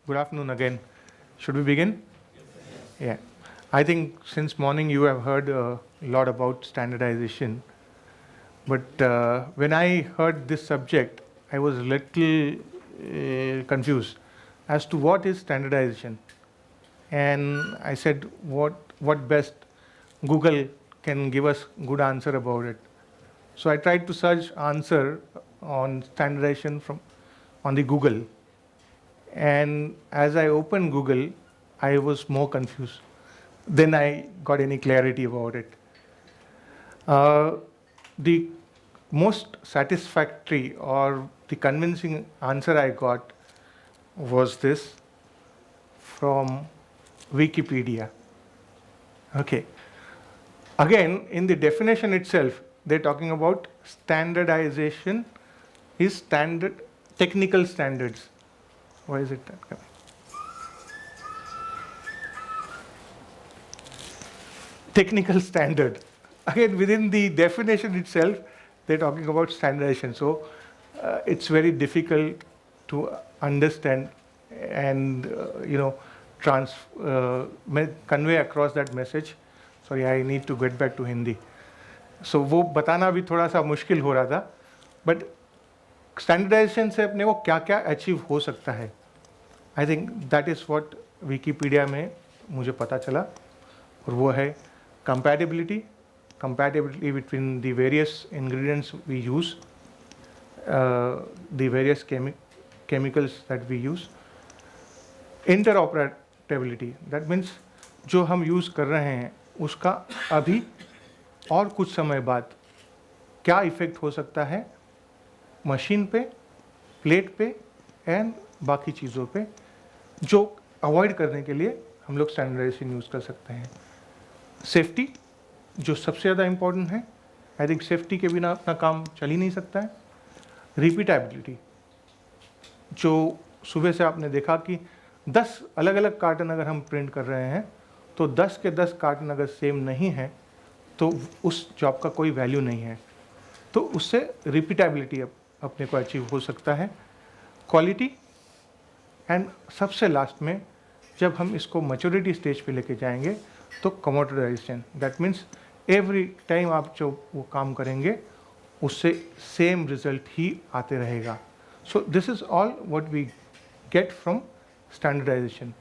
Good afternoon again. Should we begin? Yeah. I think since morning you have heard a lot about standardization. But when I heard this subject, I was a little confused as to what is standardization. And I said, what best Google can give us good answer about it. So I tried to search answer on standardization on the Google. And as I opened Google, I was more confused. Then I got any clarity about it. The most satisfactory or the convincing answer I got was this from Wikipedia. Okay. Again, in the definition itself, they're talking about standardization is technical standards. Why is it that coming? Technical standard. Again, within the definition itself, they're talking about standardization. So it's very difficult to understand and convey across that message. Sorry, I need to get back to Hindi. So वो बताना भी थोड़ा सा मुश्किल हो रहा था. But standardisation से अपने को क्या क्या अचीव हो सकता है, I think that is what Wikipedia में मुझे पता चला. और वो है compatibility between the various ingredients we use, the various chemicals that we use. Interoperability, that means जो हम यूज़ कर रहे हैं उसका अभी और कुछ समय बाद क्या इफ़ेक्ट हो सकता है मशीन पे, प्लेट पे एंड बाकी चीज़ों पे, जो अवॉइड करने के लिए हम लोग स्टैंडर्डाइजेशन यूज़ कर सकते हैं. सेफ्टी जो सबसे ज़्यादा इम्पोर्टेंट है, आई थिंक सेफ्टी के बिना अपना काम चल ही नहीं सकता है. रिपीटेबिलिटी, जो सुबह से आपने देखा कि 10 अलग अलग कार्टन अगर हम प्रिंट कर रहे हैं तो 10 के 10 कार्टन अगर सेम नहीं है तो उस जॉब का कोई वैल्यू नहीं है. तो उससे रिपीटेबिलिटी अपने को अचीव हो सकता है. क्वालिटी एंड सबसे लास्ट में जब हम इसको मैच्योरिटी स्टेज पे लेके जाएंगे तो कमोडिटाइजेशन, दैट मीन्स एवरी टाइम आप जो वो काम करेंगे उससे सेम रिजल्ट ही आते रहेगा. So this is all what we get from standardization.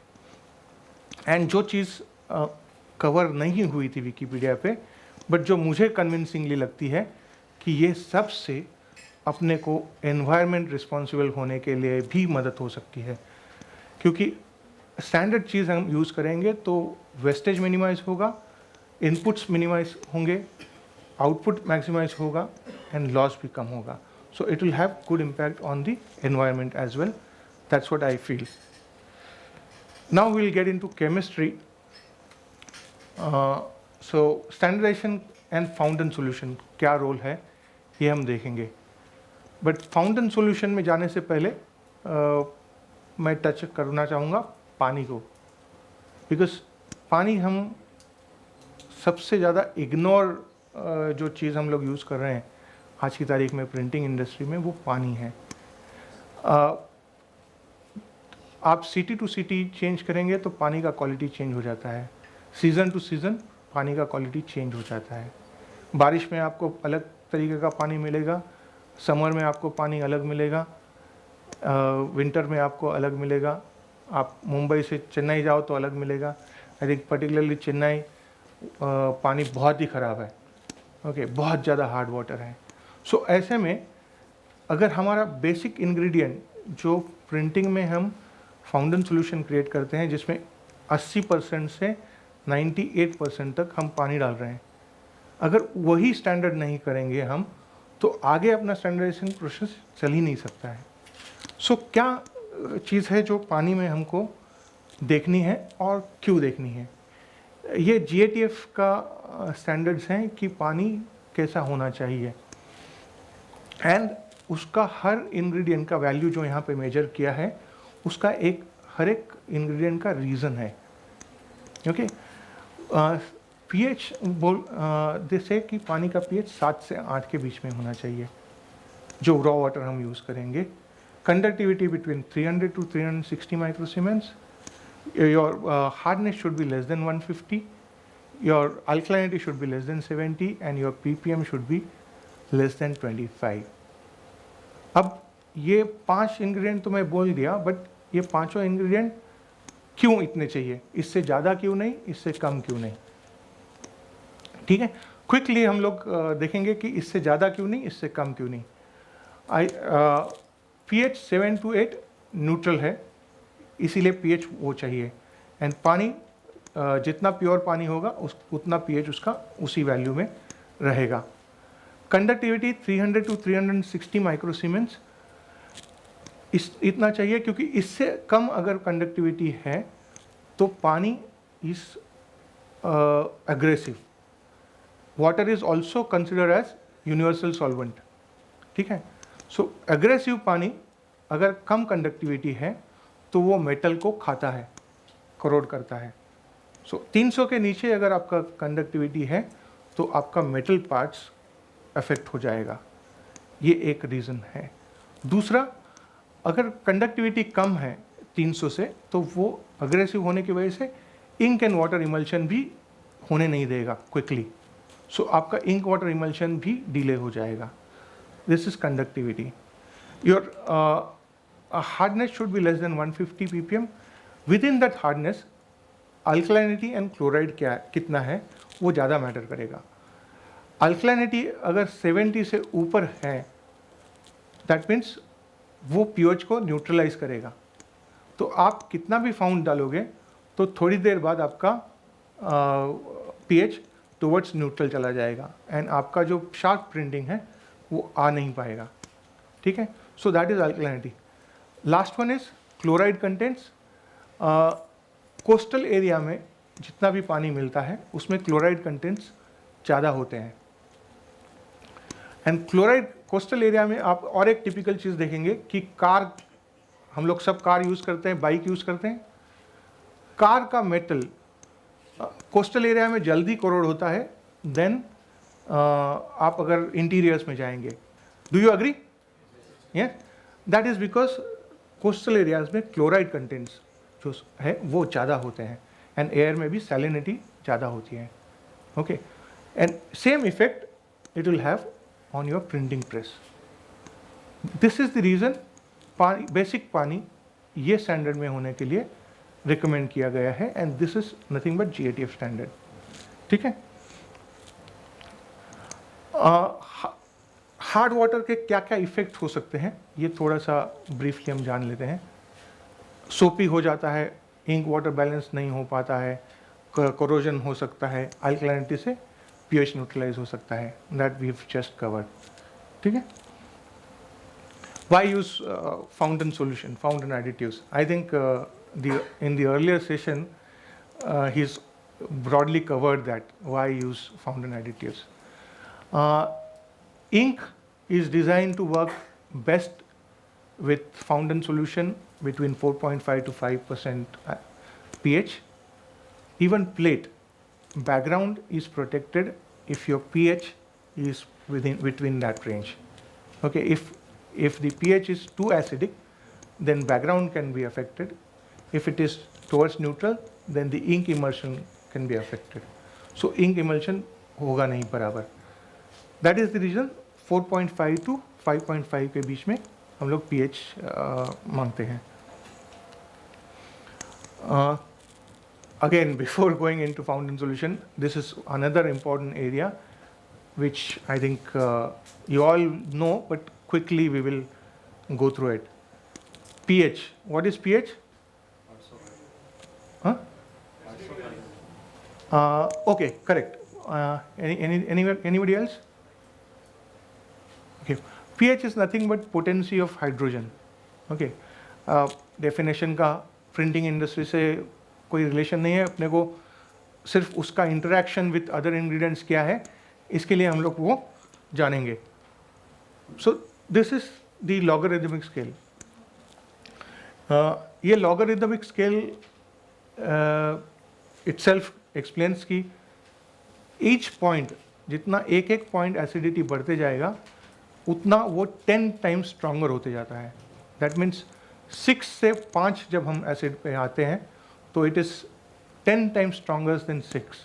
And जो चीज़ कवर नहीं हुई थी विकीपीडिया पे, बट जो मुझे कन्विंसिंगली लगती है कि ये सबसे अपने को एनवायरनमेंट रिस्पॉन्सिबल होने के लिए भी मदद हो सकती है. क्योंकि स्टैंडर्ड चीज़ हम यूज़ करेंगे तो वेस्टेज मिनिमाइज होगा, इनपुट्स मिनिमाइज होंगे, आउटपुट मैक्सिमाइज होगा एंड लॉस भी कम होगा. So it will have good impact on the environment as well. That's what I feel. Now we will get into chemistry. So standardization and fountain solution क्या role है ये हम देखेंगे. But fountain solution में जाने से पहले मैं टच करना चाहूँगा पानी को, बिकॉज पानी हम सबसे ज़्यादा इग्नोर जो चीज़ हम लोग यूज़ कर रहे हैं आज की तारीख में प्रिंटिंग इंडस्ट्री में, वो पानी है. आप सिटी टू सिटी चेंज करेंगे तो पानी का क्वालिटी चेंज हो जाता है. सीज़न टू सीज़न पानी का क्वालिटी चेंज हो जाता है. बारिश में आपको अलग तरीके का पानी मिलेगा, समर में आपको पानी अलग मिलेगा, विंटर में आपको अलग मिलेगा. आप मुंबई से चेन्नई जाओ तो अलग मिलेगा. आई थिंक पर्टिकुलरली चेन्नई पानी बहुत ही ख़राब है. ओके, बहुत ज़्यादा हार्ड वाटर है. सो ऐसे में अगर हमारा बेसिक इंग्रेडिएंट जो प्रिंटिंग में हम फाउंटेन सॉल्यूशन क्रिएट करते हैं जिसमें 80% से 98% तक हम पानी डाल रहे हैं, अगर वही स्टैंडर्ड नहीं करेंगे हम तो आगे अपना स्टैंडर्डाइजेशन प्रोसेस चल ही नहीं सकता है. सो क्या चीज़ है जो पानी में हमको देखनी है और क्यों देखनी है? ये GATF का स्टैंडर्ड्स हैं कि पानी कैसा होना चाहिए एंड उसका हर इंग्रेडिएंट का वैल्यू जो यहाँ पे मेजर किया है उसका हर एक इंग्रेडिएंट का रीज़न है. ओके, pH जैसे कि पानी का pH 7 से 8 के बीच में होना चाहिए जो रॉ वाटर हम यूज़ करेंगे. conductivity between 300 to 360 microsiemens, your hardness should be less than 150, your alkalinity should be less than 70 and your ppm should be less than 25. अब ये 5 इंग्रेडिएंट तो मैं बोल दिया, बट ये पांचों इंग्रेडिएंट क्यों इतने चाहिए, इससे ज़्यादा क्यों नहीं, इससे कम क्यों नहीं? ठीक है, क्विकली हम लोग देखेंगे कि इससे ज़्यादा क्यों नहीं, इससे कम क्यों नहीं. pH 7 to 8 न्यूट्रल है, इसीलिए pH वो चाहिए. एंड पानी जितना प्योर पानी होगा उतना pH उसका उसी वैल्यू में रहेगा. कंडक्टिविटी 300 to 360 माइक्रोसीमेंस इतना चाहिए, क्योंकि इससे कम अगर कंडक्टिविटी है तो पानी is aggressive. Water is also consider as universal solvent. ठीक है, सो एग्रेसिव पानी अगर कम कंडक्टिविटी है तो वो मेटल को खाता है, करोड करता है. सो 300 के नीचे अगर आपका कंडक्टिविटी है तो आपका मेटल पार्ट्स अफेक्ट हो जाएगा. ये एक रीज़न है. दूसरा, अगर कंडक्टिविटी कम है 300 से तो वो अग्रेसिव होने की वजह से इंक एंड वाटर इमल्शन भी होने नहीं देगा क्विकली. सो आपका इंक वाटर इमल्शन भी डिले हो जाएगा. This is conductivity. Your hardness should be less than 150 ppm. Within that hardness alkalinity and chloride कितना है वो ज़्यादा मैटर करेगा. अल्कलाइनिटी अगर 70 से ऊपर है, दैट मीन्स वो pH को न्यूट्रलाइज करेगा. तो आप कितना भी फाउंड डालोगे तो थोड़ी देर बाद आपका pH टुवर्ड्स न्यूट्रल चला जाएगा एंड आपका जो शार्प प्रिंटिंग है वो आ नहीं पाएगा. ठीक है, so that is alkalinity. Last one is chloride contents. Coastal area में जितना भी पानी मिलता है उसमें क्लोराइड कंटेंट्स ज़्यादा होते हैं. एंड क्लोराइड कोस्टल एरिया में आप और एक टिपिकल चीज़ देखेंगे कि कार, हम लोग सब कार यूज़ करते हैं, बाइक यूज़ करते हैं. कार का मेटल कोस्टल एरिया में जल्दी कोरोड होता है देन आप अगर इंटीरियर्स में जाएंगे. Do you agree? Yes, that is because coastal areas में क्लोराइड कंटेंट्स जो है वो ज़्यादा होते हैं एंड एयर में भी सैलिनिटी ज़्यादा होती है. Okay, and same effect it will have on your printing press. This is the reason basic पानी ये स्टैंडर्ड में होने के लिए रिकमेंड किया गया है and this is nothing but GATF standard. ठीक है, हार्ड वाटर के क्या क्या इफेक्ट हो सकते हैं ये थोड़ा सा ब्रीफली हम जान लेते हैं. सोपी हो जाता है, इंक वाटर बैलेंस नहीं हो पाता है, कोरोजन हो सकता है, अल्कलाइनिटी से pH न्यूट्रलाइज हो सकता है. That we have just covered. ठीक है, why use fountain solution, fountain additives? I think in the earlier session he's broadly covered that why use fountain additives. Ink is designed to work best with fountain solution between 4.5 to 5% pH. Even plate background is protected if your pH is between that range. Okay, if the pH is too acidic, then background can be affected. If it is towards neutral, then the ink emulsion can be affected. So ink emulsion होगा नहीं बराबर. That is the reason 4.5 to 5.5 के बीच में हम लोग pH मांगते हैं. Again, before going into fountain solution, this is another important area which I think you all know, but quickly we will go through it. pH. What is pH? Huh? Okay, correct. Anybody else? Okay. pH is nothing but potency of hydrogen. Okay. Definition का printing industry से कोई relation नहीं है, अपने को सिर्फ उसका interaction with other ingredients क्या है इसके लिए हम लोग वो जानेंगे. So this is the logarithmic scale. ये लॉगरिथमिक स्केल इटसेल्फ एक्सप्लेन्स कि ईच पॉइंट, जितना एक एक पॉइंट एसिडिटी बढ़ते जाएगा उतना वो 10 टाइम्स स्ट्रॉन्गर होते जाता है. दैट मीन्स 6 से 5 जब हम एसिड पे आते हैं तो it is 10 times stronger than 6.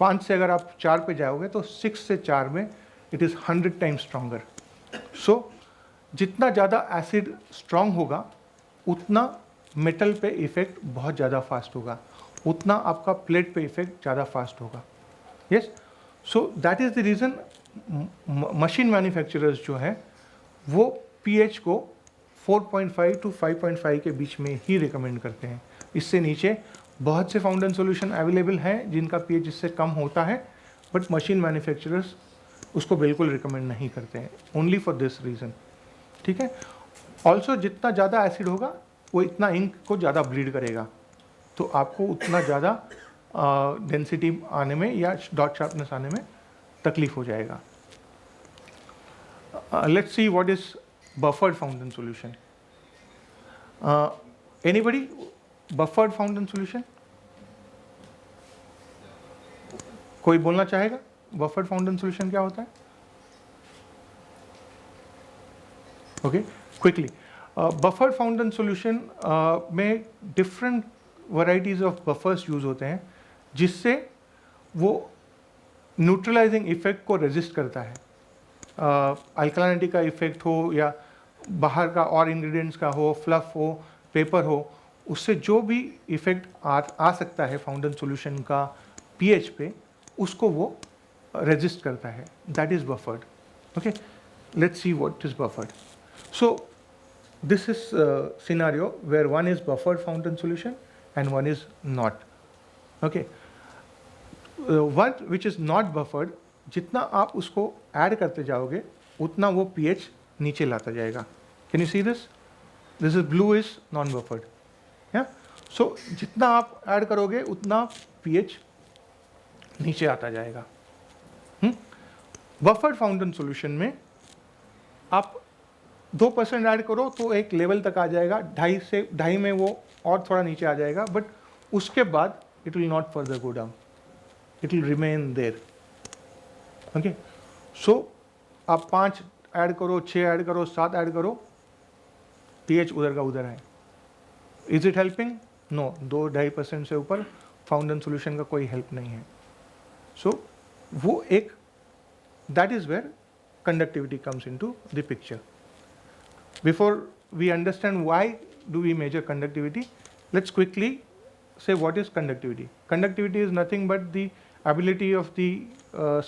5 से अगर आप 4 पे जाओगे तो 6 से 4 में इट इज़ 100 टाइम्स स्ट्रॉन्गर. सो जितना ज़्यादा एसिड स्ट्रॉन्ग होगा उतना मेटल पे इफ़ेक्ट बहुत ज़्यादा फास्ट होगा, उतना आपका प्लेट पे इफ़ेक्ट ज़्यादा फास्ट होगा. Yes, so that is the reason machine manufacturers जो हैं वो pH को 4.5 to 5.5 के बीच में ही रिकमेंड करते हैं. इससे नीचे बहुत से फाउंडेशन सॉल्यूशन अवेलेबल हैं जिनका pH इससे कम होता है, बट मशीन मैन्युफैक्चरर्स उसको बिल्कुल रिकमेंड नहीं करते हैं, ओनली फॉर दिस रीज़न. ठीक है. ऑल्सो जितना ज़्यादा एसिड होगा वो इतना इंक को ज़्यादा ब्लीड करेगा, तो आपको उतना ज़्यादा डेंसिटी आने में या डॉट शार्पनेस आने में तकलीफ हो जाएगा. Let's see what is buffered fountain solution. Anybody buffered fountain solution? कोई बोलना चाहेगा बफर्ड फाउंटेन सॉल्यूशन क्या होता है? Okay, quickly. Buffered fountain solution में different varieties of buffers use होते हैं जिससे वो न्यूट्रलाइजिंग इफेक्ट को रेजिस्ट करता है. अल्कलानिटी का इफेक्ट हो या बाहर का और इंग्रेडिएंट्स का हो, फ्लफ हो, पेपर हो, उससे जो भी इफेक्ट आ सकता है फाउंटेन सॉल्यूशन का pH पे, उसको वो रेजिस्ट करता है. That is buffered. Okay, let's see what is buffered. So this is a scenario where one is buffered fountain solution and one is not. Okay, one which is not buffered, जितना आप उसको add करते जाओगे उतना वो pH नीचे लाता जाएगा. Can you see this? This is blue is non buffered. Yeah, so जितना आप ऐड करोगे उतना pH नीचे आता जाएगा. बफर्ड फाउंटेन सॉल्यूशन में आप 2% ऐड करो तो एक लेवल तक आ जाएगा, 2.5 में वो और थोड़ा नीचे आ जाएगा, बट उसके बाद it will not further go down, it will remain there. Okay, so आप 5 ऐड करो, 6 ऐड करो, 7 ऐड करो, pH उधर का उधर है. Is it helping? नो. 2-2.5% से ऊपर फाउंटेन सॉल्यूशन का कोई हेल्प नहीं है. सो वो एक, that is where conductivity comes into the picture. Before we understand why do we measure conductivity, let's quickly say what is conductivity. Conductivity is nothing but the ability of the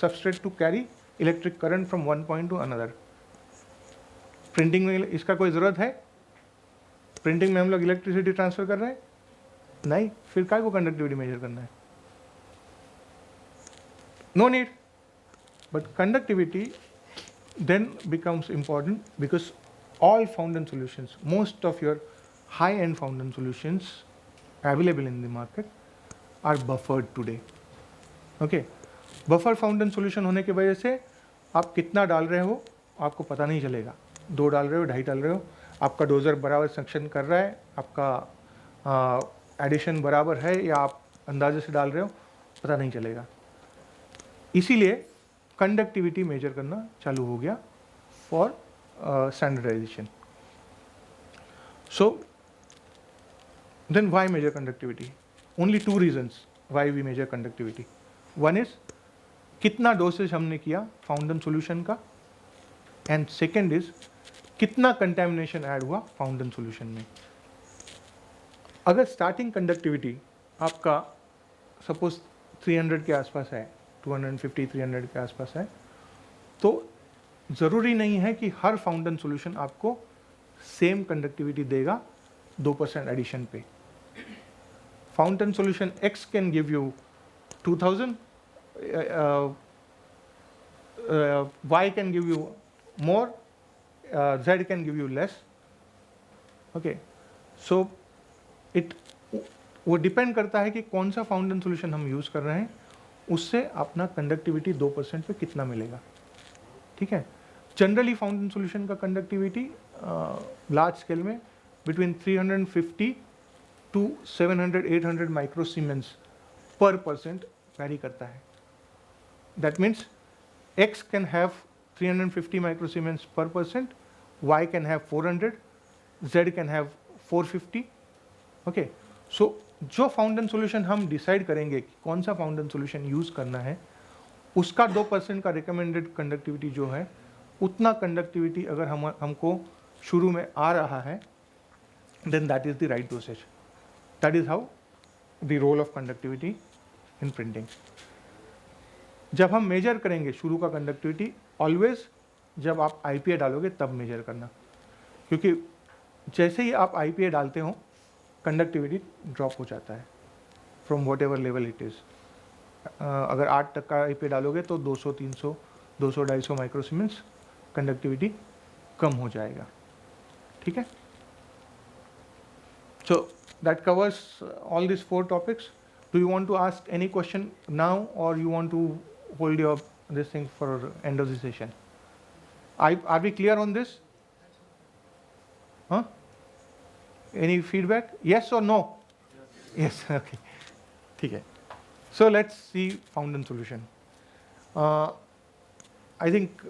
substrate to carry electric current from one point to another. Printing में इसका कोई ज़रूरत है? Printing में हम लोग electricity transfer कर रहे हैं? नहीं, फिर काय को कंडक्टिविटी मेजर करना है? No need. But conductivity then becomes important because all fountain solutions, most of your high-end fountain solutions available in the market are buffered today. Okay, buffer fountain solution होने की वजह से आप कितना डाल रहे हो आपको पता नहीं चलेगा. 2 डाल रहे हो, 2.5 डाल रहे हो, आपका डोजर बराबर सक्शन कर रहा है, आपका एडिशन बराबर है या आप अंदाजे से डाल रहे हो, पता नहीं चलेगा. इसीलिए कंडक्टिविटी मेजर करना चालू हो गया for standardization. So then why measure conductivity? Only 2 reasons why we measure conductivity. One is कितना डोसेज हमने किया फाउंटेन सॉल्यूशन का, एंड सेकेंड इज कितना कंटेमिनेशन ऐड हुआ फाउंटेन सॉल्यूशन में. अगर स्टार्टिंग कंडक्टिविटी आपका सपोज 300 के आसपास है, 250-300 के आसपास है, तो ज़रूरी नहीं है कि हर फाउंटेन सॉल्यूशन आपको सेम कंडक्टिविटी देगा 2% एडिशन पे. Fountain solution X can give you 2000, Y can give you more, Z can give you less. Okay, so वो डिपेंड करता है कि कौन सा फाउंटेन सॉल्यूशन हम यूज़ कर रहे हैं, उससे अपना कंडक्टिविटी 2% पे कितना मिलेगा. ठीक है. जनरली फाउंटेन सॉल्यूशन का कंडक्टिविटी लार्ज स्केल में between 350 to 700-800 microsiemens per percent vary करता है. That means X can have 350 microsiemens per percent, Y can have 400, Z can have 450. Okay, so जो फाउंटेन सोल्यूशन हम डिसाइड करेंगे कि कौन सा फाउंटेन सोल्यूशन यूज़ करना है, उसका 2% का रिकमेंडेड कंडक्टिविटी जो है, उतना कंडक्टिविटी अगर हमको शुरू में आ रहा है, then that is the right dosage. That is how the role of conductivity in printing. जब हम मेजर करेंगे शुरू का कंडक्टिविटी, ऑलवेज जब आप IPA डालोगे तब मेजर करना, क्योंकि जैसे ही आप IPA डालते हो कंडक्टिविटी ड्रॉप हो जाता है from what ever level it is. अगर 8 तक का IPA डालोगे तो 200, 300, 200, 250 माइक्रोसीमेंस कंडक्टिविटी कम हो जाएगा. ठीक है, so that covers all this 4 topics. Do you want to ask any question now or you want to hold your this thing for end of the session? Are we clear on this? Huh? Any feedback? Yes or no? Yes. Okay. ठीक है. So let's see fountain solution. I think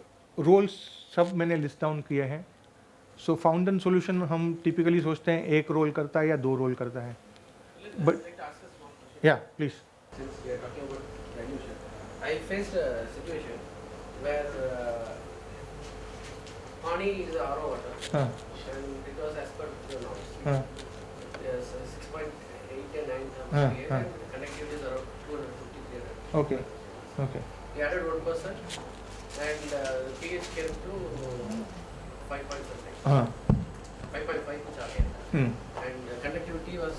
roles सब मैंने list down किए हैं. So fountain solution हम typically सोचते हैं एक रोल करता है या 2 रोल करता है. But yeah, please. Since we are talking about dilution, I faced a situation where Pani is RO water, and it was as per the norms. Yes, 6.8 and 9 pH, and connectivity is around 250. Okay. Okay. We added 1%, and the pH came to 5 point something. 5.5 कुछ आ गया. And the conductivity was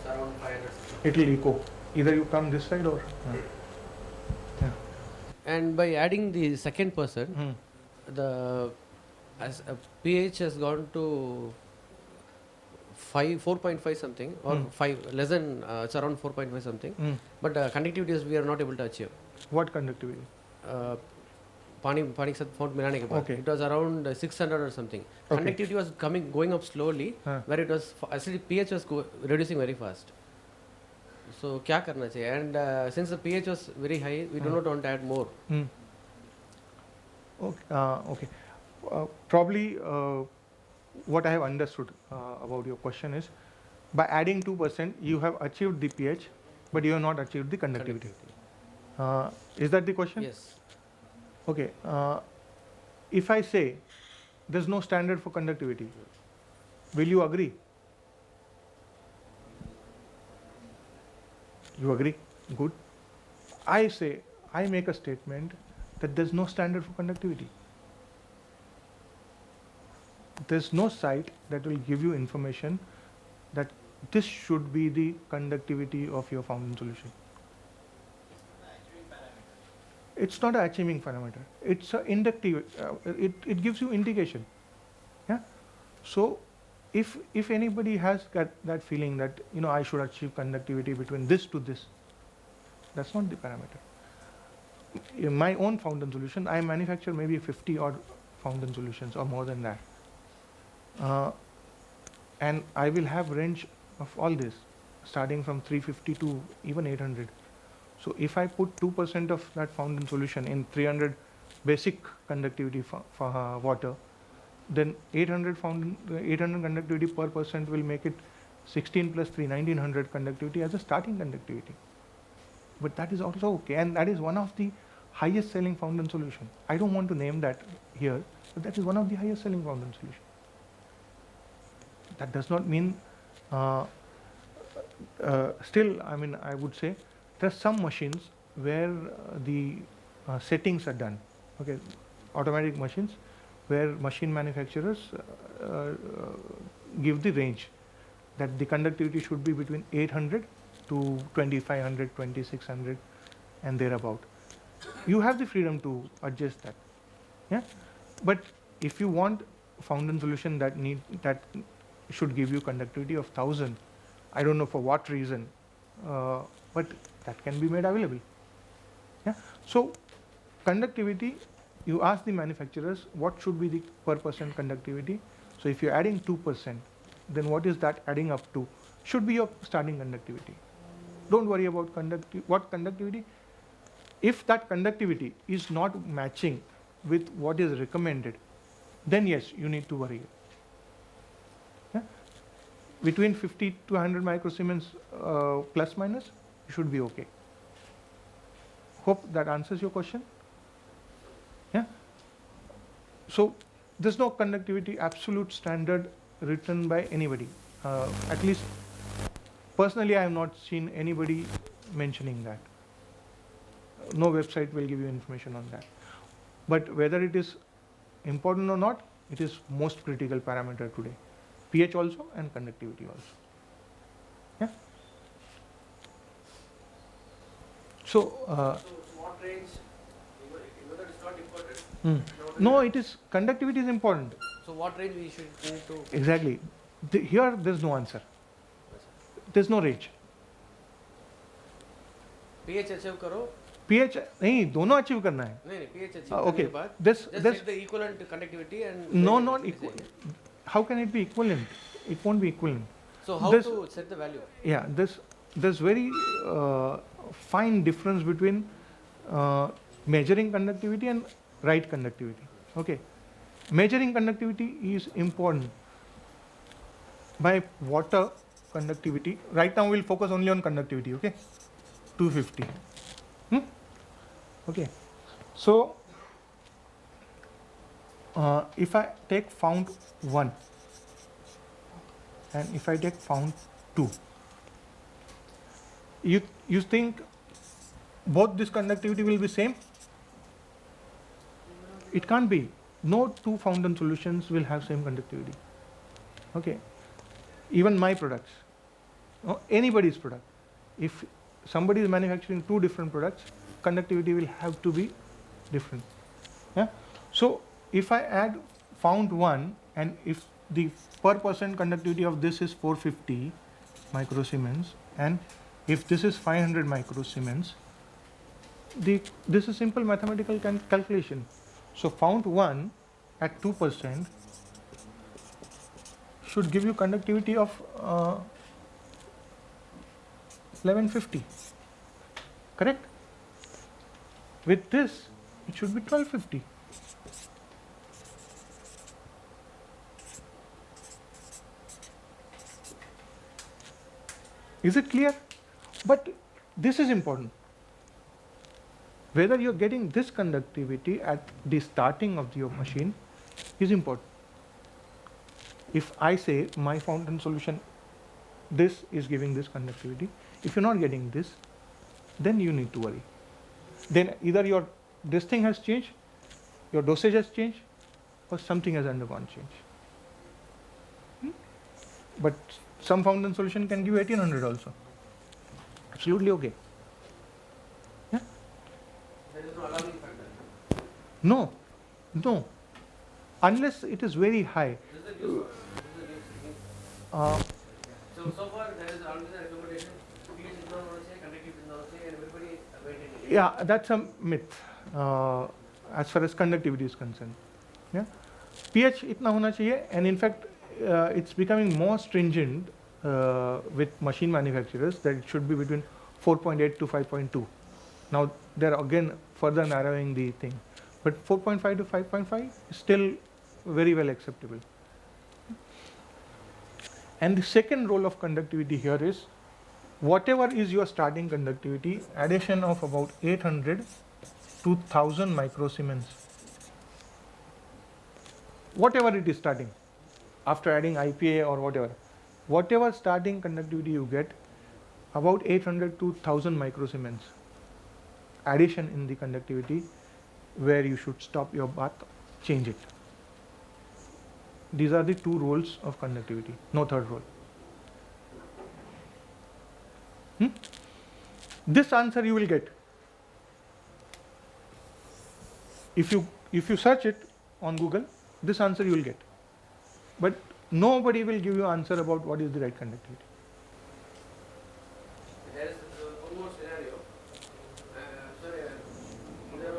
around 500. It will echo. Either you come this side or. And by adding the second person, the as a pH has gone to 4.5 something or 5 less than it's around 4.5 something, but conductivity is we are not able to achieve. What conductivity? पानी के साथ phone मिलाने के बाद it was around 600 or something. Conductivity was going up slowly, where it was actually pH was reducing very fast. So क्या करना चाहिए? And since the pH was very high, we do not want to add more. Okay. Probably what I have understood about your question is, by adding 2%, you have achieved the pH, but you have not achieved the conductivity. Is that the question? Yes. Okay. If I say there's no standard for conductivity, will you agree? You agree? Good. I make a statement that there's no standard for conductivity. There's no site that will give you information that this should be the conductivity of your fountain solution. It's not an achieving parameter. It's an inductive. It gives you indication. Yeah. So if anybody has got that feeling that I should achieve conductivity between this to this, that's not the parameter. In my own fountain solution, I manufacture maybe 50 odd fountain solutions or more than that, and I will have range of all this starting from 350 to even 800. So if I put 2% of that fountain solution in 300 basic conductivity for water, then 800 conductivity per percent will make it 16 plus 3, 1900 conductivity as a starting conductivity. But that is also okay, and that is one of the highest selling fountain solution. I don't want to name that here, but that is one of the highest selling fountain solution. That does not mean, still, I would say, there are some machines where the settings are done, okay, automatic machines, where machine manufacturers give the range that the conductivity should be between 800 to 2500, 2600 and thereabout. You have the freedom to adjust that, yeah. But if you want fountain solution that should give you conductivity of 1000, I don't know for what reason, but that can be made available, yeah. So conductivity, you ask the manufacturers what should be the per percent conductivity. So if you're adding 2%, then what is that adding up to? Should be your starting conductivity. Don't worry about what conductivity. If that conductivity is not matching with what is recommended, then yes, you need to worry. between 50 to 100 microsiemens plus minus, you should be okay. Hope that answers your question. Yeah. So there's no conductivity absolute standard written by anybody. At least personally, I have not seen anybody mentioning that. No website will give you information on that. But whether it is important or not, it is most critical parameter today. pH also and conductivity also. Yeah. So what range? Whether it's not important. No, it is conductivity is important. So what range we should need to? Exactly. Here there's no answer. There's no range. pH achieve करो. pH नहीं दोनों achieve करना है. नहीं pH achieve Okay. करने के बाद This check the equivalent conductivity and. No, not equal. How can it be equivalent? It won't be equivalent. So how to set the value? Yeah, there's very fine difference between measuring conductivity and right conductivity. Okay, measuring conductivity is important. By water conductivity, right now we'll focus only on conductivity. Okay, 250. Okay, so if I take fount 1 and if I take fount 2, you think both this conductivity will be same? It can't be. No two fountain solutions will have same conductivity. Okay, even my products, anybody's product, if somebody is manufacturing two different products, conductivity will have to be different. Yeah. So if I add fount 1 and if the per percent conductivity of this is 450 microsiemens and if this is 500 microsiemens, this is simple mathematical calculation. So fount 1 at 2% should give you conductivity of 1150. Correct? With this, it should be 1250. Is it clear? But this is important. Whether you're getting this conductivity at the starting of your machine is important. If I say my fountain solution, this is giving this conductivity, if you're not getting this, then you need to worry. Then either this thing has changed, your dosage has changed, or something has undergone change. But some fountain solution can give 1800 also. Absolutely okay. Yeah? There is no alarming factor. No. Unless it is very high. This is the news. So far there is always a recommendation. pH is not okay, conductivity is not okay, and everybody is maintaining it. Yeah, that's a myth as far as conductivity is concerned. Yeah, pH itna hona chahiye, and in fact it's becoming more stringent with machine manufacturers that it should be between 4.8 to 5.2. Now they're again further narrowing the thing, but 4.5 to 5.5 is still very well acceptable. And the second role of conductivity here is whatever is your starting conductivity, addition of about 800 to 1000 microsiemens, whatever it is starting, after adding IPA or whatever starting conductivity you get, about 800 to 1000 microsiemens addition in the conductivity where you should stop your bath, change it. These are the two roles of conductivity, no third role. This answer you will get. If you search it on Google, this answer you will get. But nobody will give you answer about what is the right conductivity. There is one more scenario. Sorry, is that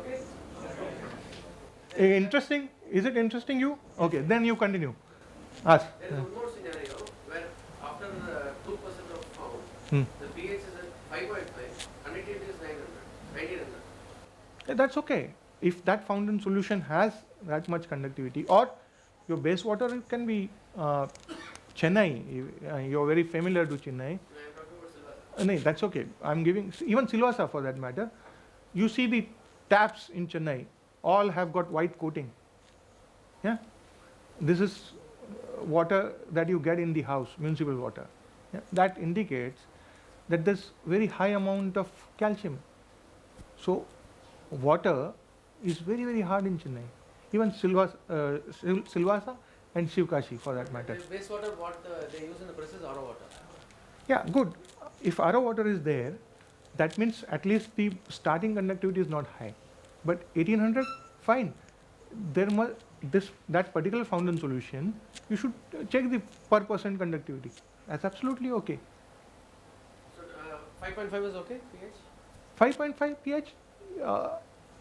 okay? Interesting? Is it interesting you? Okay, then you continue. Ask. There is one more scenario where after 2% of found, the pH is at 5.5, conductivity is 1900. That's okay. If that fountain solution has that much conductivity, or your base water can be Chennai, you're very familiar to Chennai. No, that's okay. I'm giving, even Silvassa for that matter. You see the taps in Chennai, all have got white coating. Yeah, this is water that you get in the house, municipal water. Yeah? That indicates that there's very high amount of calcium. So water is very, very hard in Chennai. Even Silvassa and Shivkashi for that matter. The wastewater what they use in the process is RO water. Yeah, good. If RO water is there, that means at least the starting conductivity is not high. But 1800, fine. There must that particular fountain solution, you should check the per percent conductivity. That's absolutely okay. So 5.5 is okay pH? 5.5 pH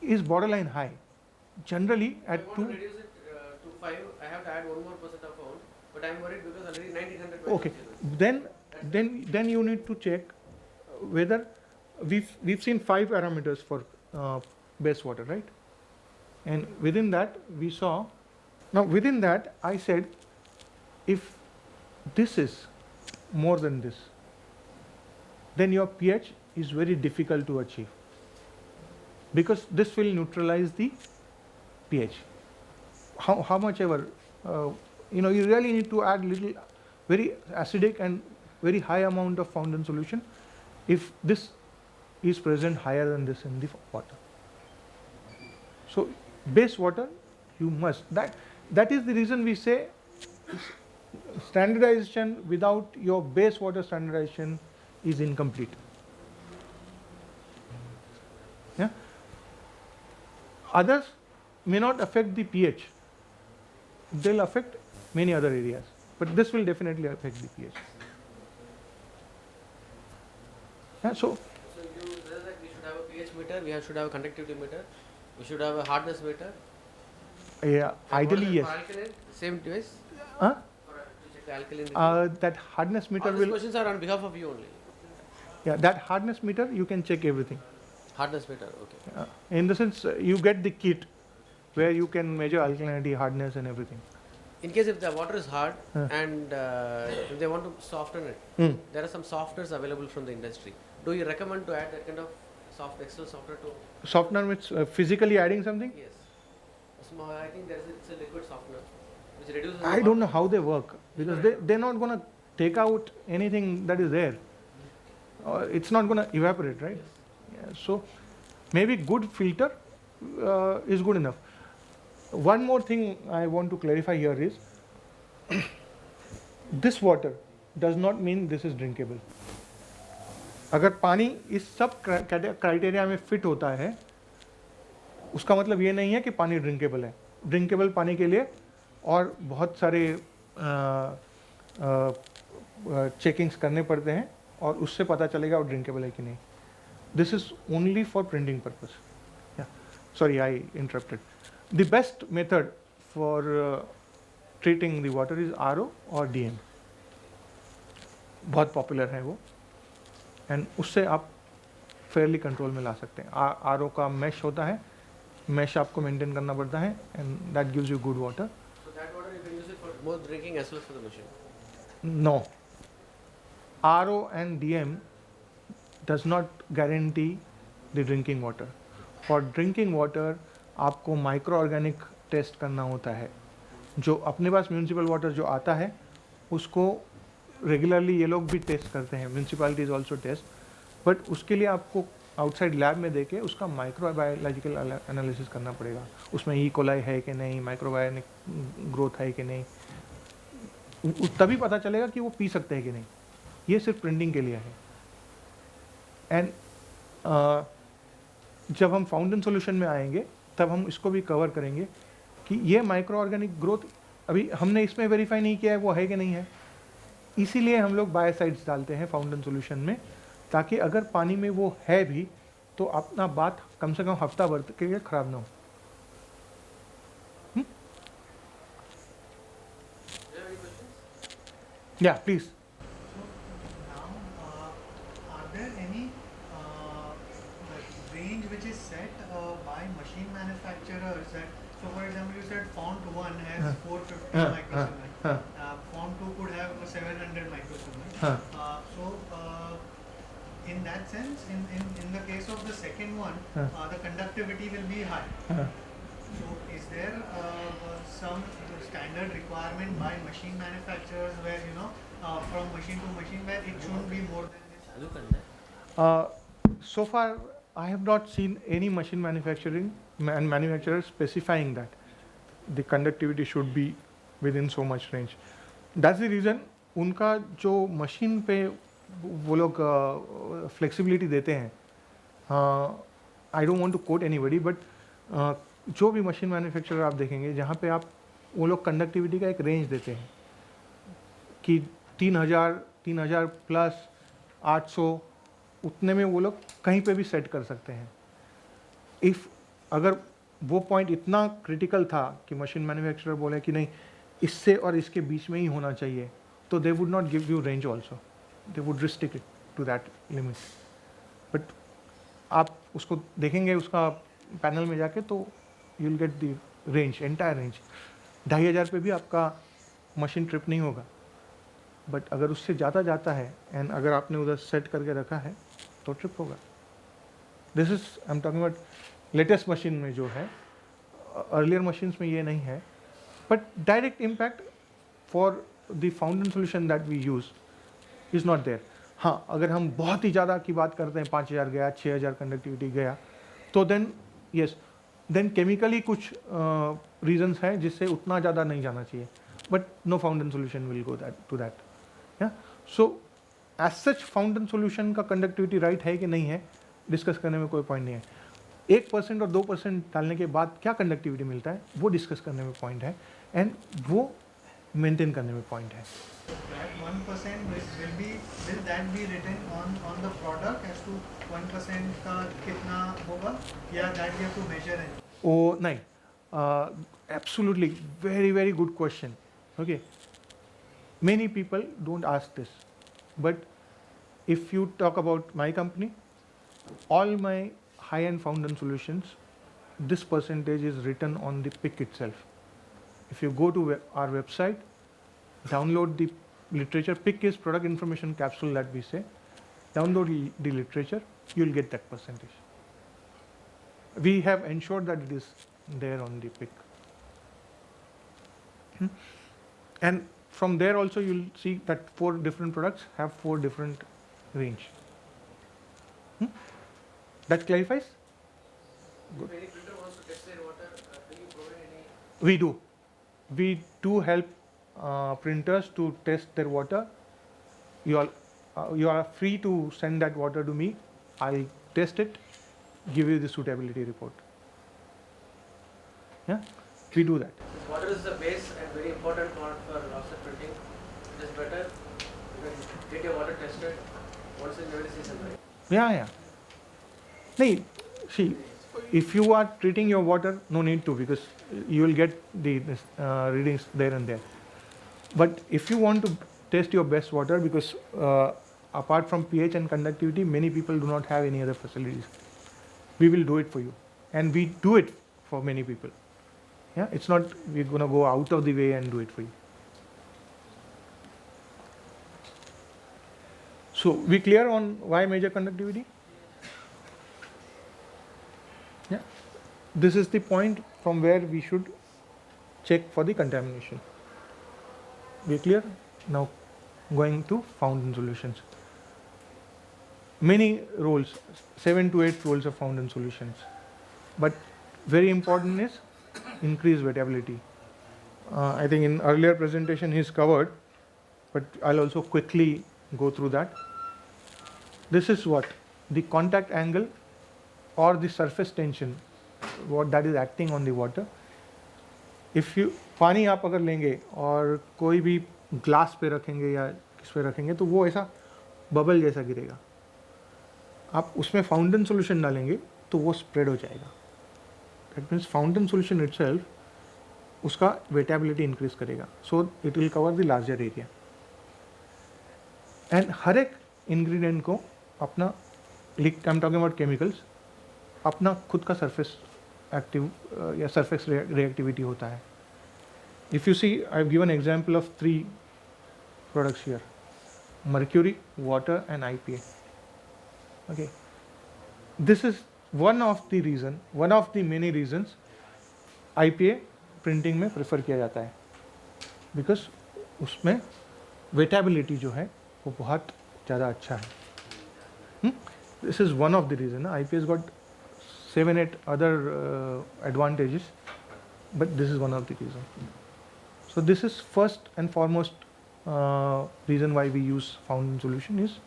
is borderline high. Generally at I want 2. to reduce it to 5. I have to add 1 more % of amount, but I'm worried because already 1900. Okay. Then you need to check whether we've seen 5 parameters for base water, right? And within that we saw, now within that I said if this is more than this, then your pH is very difficult to achieve, because this will neutralize the pH. How much ever, you really need to add little very acidic and very high amount of fountain solution if this is present higher than this in the water. So base water, you must, that is the reason we say standardization without your base water standardization is incomplete. Yeah. Others may not affect the pH. They'll affect many other areas, but this will definitely affect the pH. Yeah, so you said that we should have a pH meter, we should have a conductivity meter, we should have a hardness meter. Yeah, ideally yes. For alkaline, same device? Huh? To check the alkaline. That hardness meter All these will. questions are on behalf of you only. Yeah, that hardness meter you can check everything. Hardness meter, okay. In the sense you get the kit where you can measure alkalinity, hardness, and everything. In case if the water is hard and if they want to soften it, there are some softeners available from the industry. Do you recommend to add that kind of extra softener to? Softener means physically adding something? Yes. I think it's a liquid softener which reduces. I don't know how they work, because they're not going to take out anything that is there. It's not going to evaporate, right? Yeah, so maybe good filter is good enough. One more thing I want to clarify here is this water does not mean this is drinkable. अगर पानी इस सब criteria में fit होता है, उसका मतलब ये नहीं है कि पानी ड्रिंकेबल है. ड्रिंकेबल पानी के लिए और बहुत सारे चेकिंग्स करने पड़ते हैं और उससे पता चलेगा वो ड्रिंकेबल है कि नहीं. This is only for printing purpose. Sorry, I interrupted. The best method for treating the water is RO or DM. बहुत पॉपुलर है वो, एंड उससे आप फेयरली कंट्रोल में ला सकते हैं. RO का मैश होता है, मैश आपको मेंटेन करना पड़ता है, and that gives you good water. So that water you can use it for both drinking as well as for the machine. No. RO and DM does not guarantee the drinking water. For drinking water आपको micro organic test करना होता है. जो अपने पास municipal water जो आता है उसको रेगुलरली ये लोग भी टेस्ट करते हैं, म्यूनसिपैलिटीज ऑल्सो टेस्ट, बट उसके लिए आपको आउटसाइड लैब में देके उसका माइक्रोबायोलॉजिकल एनालिसिस करना पड़ेगा. उसमें ई कोलाई है कि नहीं, माइक्रोबायोनिक ग्रोथ है कि नहीं, तभी पता चलेगा कि वो पी सकते हैं कि नहीं. ये सिर्फ प्रिंटिंग के लिए है. एंड जब हम फाउंटेन सॉल्यूशन में आएंगे तब हम इसको भी कवर करेंगे कि ये माइक्रो ऑर्गेनिक ग्रोथ अभी हमने इसमें वेरीफाई नहीं किया है वो है कि नहीं है. इसीलिए हम लोग बायोसाइड्स डालते हैं फाउंटेन सॉल्यूशन में, ताकि अगर पानी में वो है भी तो अपना बात कम से कम हफ्ता भर के लिए खराब ना हो. या please. Which is set by machine manufacturers. So for example, you said font 1 has 450 microsiemens. Font 2 could have conductivity will be high. So is there some standard requirement by machine manufacturers where, from machine to machine, where it shouldn't be more than this? So far, I have not seen any machine manufacturer specifying that the conductivity should be within so much range. That's the reason उनका जो machine पे वो लोग flexibility देते हैं, I don't want to quote anybody, but जो भी machine manufacturer आप देखेंगे जहाँ पे आप वो लोग कंडक्टिविटी का एक रेंज देते हैं कि 3000 प्लस 800 उतने में वो लोग कहीं पे भी सेट कर सकते हैं. इफ़ अगर वो पॉइंट इतना क्रिटिकल था कि मशीन मैन्युफैक्चरर बोले कि नहीं इससे और इसके बीच में ही होना चाहिए, तो they would not give you range also, they would restrict it to that limit. But आप उसको देखेंगे उसका पैनल में जाके तो you will get the range, entire range. 2500 पे भी आपका मशीन ट्रिप नहीं होगा, बट अगर उससे ज़्यादा जाता है एंड अगर आपने उधर सेट करके रखा है तो ट्रिप होगा. This is I am talking about latest machine में जो है, अर्लियर मशीन्स में ये नहीं है. But direct impact for the fountain solution that we use is not there. हाँ, अगर हम बहुत ही ज़्यादा की बात करते हैं, 5000 गया, 6000 कंडक्टिविटी गया, तो देन यस, देन केमिकली कुछ रीजंस हैं जिससे उतना ज़्यादा नहीं जाना चाहिए, but no fountain solution will go that to that. या so as such fountain solution का कंडक्टिविटी राइट है कि नहीं है, डिस्कस करने में कोई पॉइंट नहीं है. 1% और 2% डालने के बाद क्या कंडक्टिविटी मिलता है वो डिस्कस करने में पॉइंट है, एंड वो मेंटेन करने में पॉइंट है. That 1% will that be written on the product as to 1% का कितना होगा, या that you have to measure it? Oh, नहीं, absolutely, very good question. Okay, many people don't ask this, but if you talk about my company, all my high-end fountain solutions, this percentage is written on the PIC itself. If you go to our website, download the literature. PIC is product information capsule that we say. Download the literature, you'll get that percentage. We have ensured that it is there on the PIC. And from there also you'll see that 4 different products have 4 different range. That clarifies? Good. If any printer wants to test their water, do you provide any? We do. We do help printers to test their water. You are free to send that water to me. I'll test it, give you the suitability report. Yeah, we do that. Water is the base and very important part for offset printing. It is better you can get your water tested once in every season, right? Yeah. No, see, if you are treating your water, no need to, because you will get the readings there and there. But if you want to test your best water, because apart from pH and conductivity, many people do not have any other facilities, we will do it for you, and we do it for many people. Yeah, it's not we're gonna go out of the way and do it for you. So we clear on why major conductivity? Yeah, this is the point from where we should check for the contamination. We clear? Now going to fountain solutions. Many roles, 7 to 8 roles of fountain solutions, but very important is increased wettability. I think in earlier presentation he's covered, but I'll also quickly go through that. This is what the contact angle or the surface tension, what that is acting on the water. If you पानी आप अगर लेंगे और कोई भी glass पे रखेंगे या किस पे रखेंगे तो वो ऐसा बबल जैसा गिरेगा. आप उसमें फाउंटेन सॉल्यूशन डालेंगे तो वो स्प्रेड हो जाएगा. That means fountain solution itself उसका वेटेबिलिटी इंक्रीज करेगा, so it will cover the larger area. And हर एक इंग्रेडिएंट को अपना, I am talking about chemicals, अपना खुद का सरफेस एक्टिव या सरफेस रिएक्टिविटी होता है. If you see, I have given example of 3 products here: mercury, water, and IPA. Okay, this is one of the many reasons IPA printing में prefer किया जाता है, बिकॉज उसमें वेटेबिलिटी जो है वो बहुत ज़्यादा अच्छा है. This is one of the reason. IPA has got 7-8 other advantages, but this is one of the reasons. So this is first and foremost reason why we use fountain solution is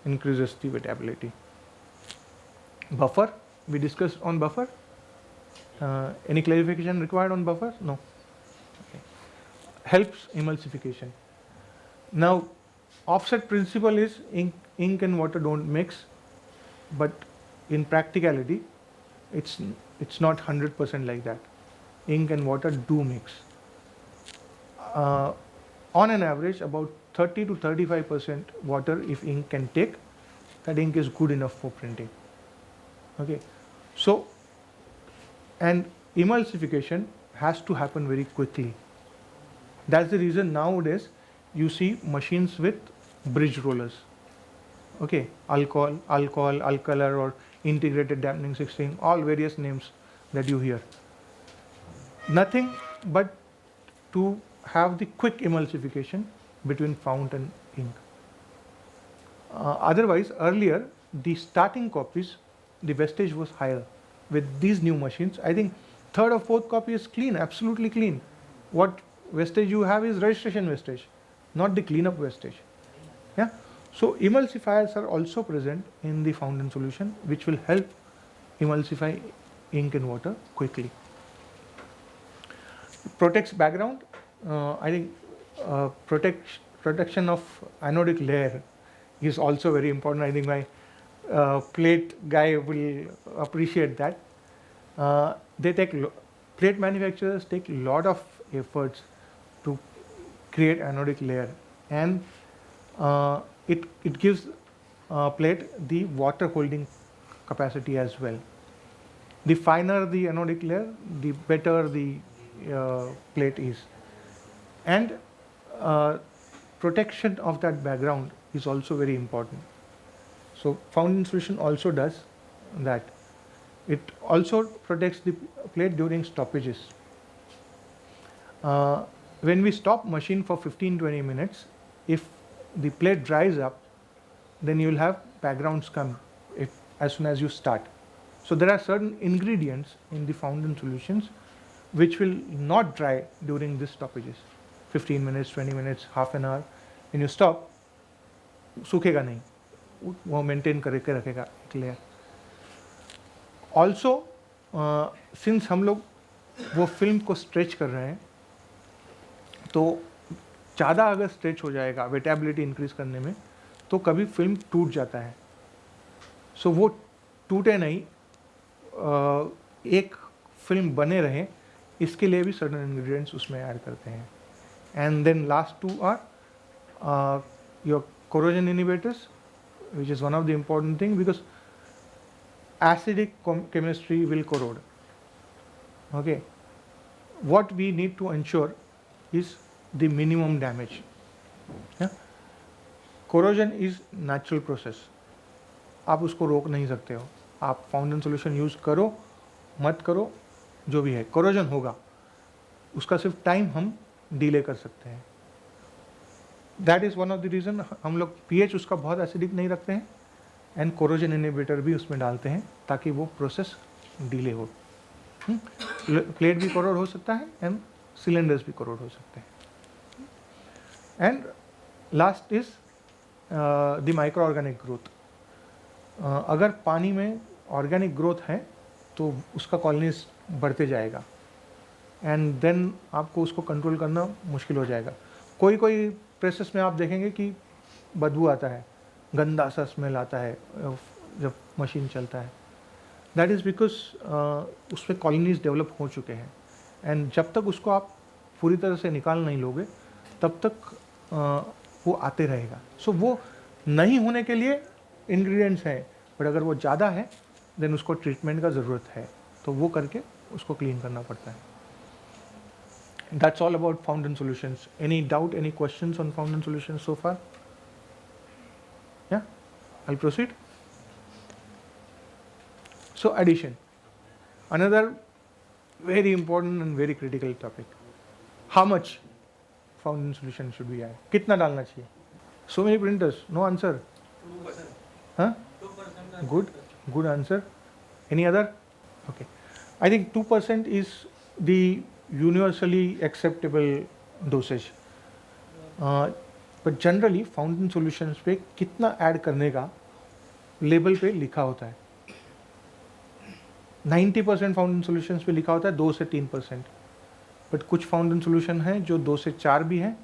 increases the wettability. Buffer, we discussed on buffer. Any clarification required on buffer? No. Okay. Helps emulsification. Now, offset principle is ink and water don't mix, but in practicality, it's not 100% like that. Ink and water do mix. On an average, about 30 to 35% water if ink can take, that ink is good enough for printing. Okay, so and emulsification has to happen very quickly. That's the reason nowadays you see machines with bridge rollers. Okay, alcohol, alcolor, or integrated dampening system, all various names that you hear. Nothing but to have the quick emulsification between fount and ink. Otherwise, earlier the starting copies, the wastage was higher. With these new machines, I think third or fourth copy is clean, absolutely clean. What wastage you have is registration wastage, not the cleanup wastage. Yeah. So emulsifiers are also present in the fountain solution, which will help emulsify ink and water quickly. Protects background. I think protection of anodic layer is also very important. I think my plate guy will appreciate that. Plate manufacturers take a lot of efforts to create anodic layer, and it gives plate the water holding capacity as well. The finer the anodic layer, the better the plate is, and protection of that background is also very important. So fountain solution also does that. It also protects the plate during stoppages. When we stop machine for 15-20 minutes, if the plate dries up, then you will have backgrounds come as soon as you start. So there are certain ingredients in the fountain solutions which will not dry during these stoppages. 15 minutes, 20 minutes, half an hour. When you stop, सूखेगा नहीं, वो maintain करके रखेगा एक layer. Also since हम लोग वो film को stretch कर रहे हैं, तो ज़्यादा अगर स्ट्रेच हो जाएगा वेटेबिलिटी इंक्रीज करने में, तो कभी फिल्म टूट जाता है. सो वो टूटे नहीं, एक फिल्म बने रहे, इसके लिए भी सर्टेन इंग्रेडिएंट्स उसमें ऐड करते हैं. And then last two are your corrosion inhibitors, which is one of the important thing, because acidic chemistry will corrode. Okay, what we need to ensure is the minimum damage. Yeah? Corrosion is natural process. आप उसको रोक नहीं सकते हो. आप fountain solution use करो मत करो, जो भी है, corrosion होगा. उसका सिर्फ टाइम हम डिले कर सकते हैं. That is one of the reason हम लोग pH उसका बहुत एसिडिक नहीं रखते हैं, एंड कोरोजन इनहिबिटर भी उसमें डालते हैं ताकि वो प्रोसेस डिले हो. प्लेट भी कोरोड हो सकता है एंड सिलेंडर्स भी कोरोड हो सकते हैं. And last is the micro organic growth. अगर पानी में ऑर्गेनिक ग्रोथ है तो उसका कॉलोनीज बढ़ते जाएगा, एंड देन आपको उसको कंट्रोल करना मुश्किल हो जाएगा. कोई प्रेसेस में आप देखेंगे कि बदबू आता है, गंदा सा स्मेल आता है जब मशीन चलता है. दैट इज़ बिकॉज उसमें कॉलोनीज डेवलप हो चुके हैं, एंड जब तक उसको आप पूरी तरह से निकाल नहीं लोगे तब तक वो आते रहेगा. सो वो नहीं होने के लिए इंग्रेडिएंट्स हैं, बट अगर वो ज़्यादा है देन उसको ट्रीटमेंट का ज़रूरत है, तो वो करके उसको क्लीन करना पड़ता है. That's all about fountain solutions. Any doubt, any questions on fountain solutions so far? Yeah, I'll proceed. So addition, another very important and very critical topic. How much fountain solution should we add? कितना डालना चाहिए? So many printers, no answer. 2%. Huh? 2%. Good answer. Any other? Okay. I think 2% is the universally acceptable dosage. But generally fountain solutions पे कितना add करने का label पे लिखा होता है. 90% फाउंटेन सॉल्यूशंस पे लिखा होता है 2 से 3%. बट कुछ फाउंटेन सॉल्यूशन हैं जो 2 से 4 भी हैं,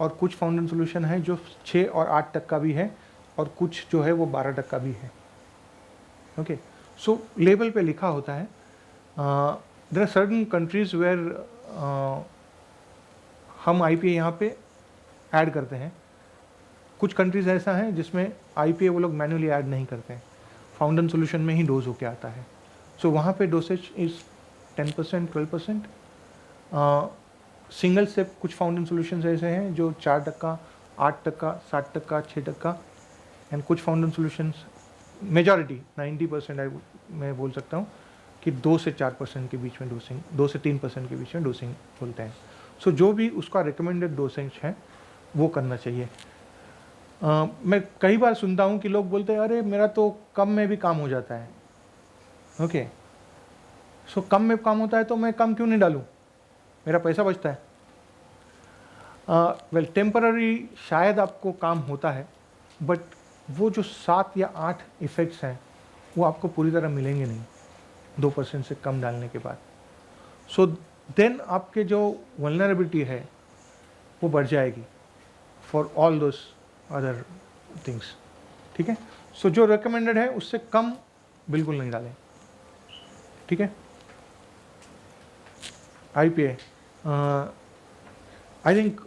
और कुछ फाउंटेन सॉल्यूशन हैं जो 6 और 8 तक का भी है, और कुछ जो है वो 12 तक का भी है. ओके, सो लेबल पे लिखा होता है. There are certain countries where हम IPA यहाँ पे ऐड करते हैं. कुछ कंट्रीज ऐसा है जिसमें IPA वो लोग मैन्युअली ऐड नहीं करते हैं, फाउंटेन सॉल्यूशन में ही डोज होके आता है. सो वहाँ पे डोसेज इज़ 10%, 12%. सिंगल स्टेप कुछ फाउंटेन सॉल्यूशंस ऐसे हैं जो 4%, 8%, 7%, 6%, एंड कुछ फाउंटेन सॉल्यूशंस मेजॉरिटी 90% मैं बोल सकता हूँ कि 2 से 4% के बीच में डोसिंग, 2 से 3% के बीच में डोसिंग बोलते हैं. सो जो भी उसका रिकमेंडेड डोसेज है वो करना चाहिए. मैं कई बार सुनता हूँ कि लोग बोलते हैं अरे मेरा तो कम में भी काम हो जाता है. ओके, सो कम में काम होता है तो मैं कम क्यों नहीं डालूँ, मेरा पैसा बचता है. वेल टेम्पररी शायद आपको काम होता है, बट वो जो 7 या 8 इफ़ेक्ट्स हैं वो आपको पूरी तरह मिलेंगे नहीं 2% से कम डालने के बाद. सो देन आपके जो वल्नरेबिलिटी है वो बढ़ जाएगी for all those other things. ठीक है, सो जो रिकमेंडेड है उससे कम बिल्कुल नहीं डालें. ठीक है. IPA आई थिंक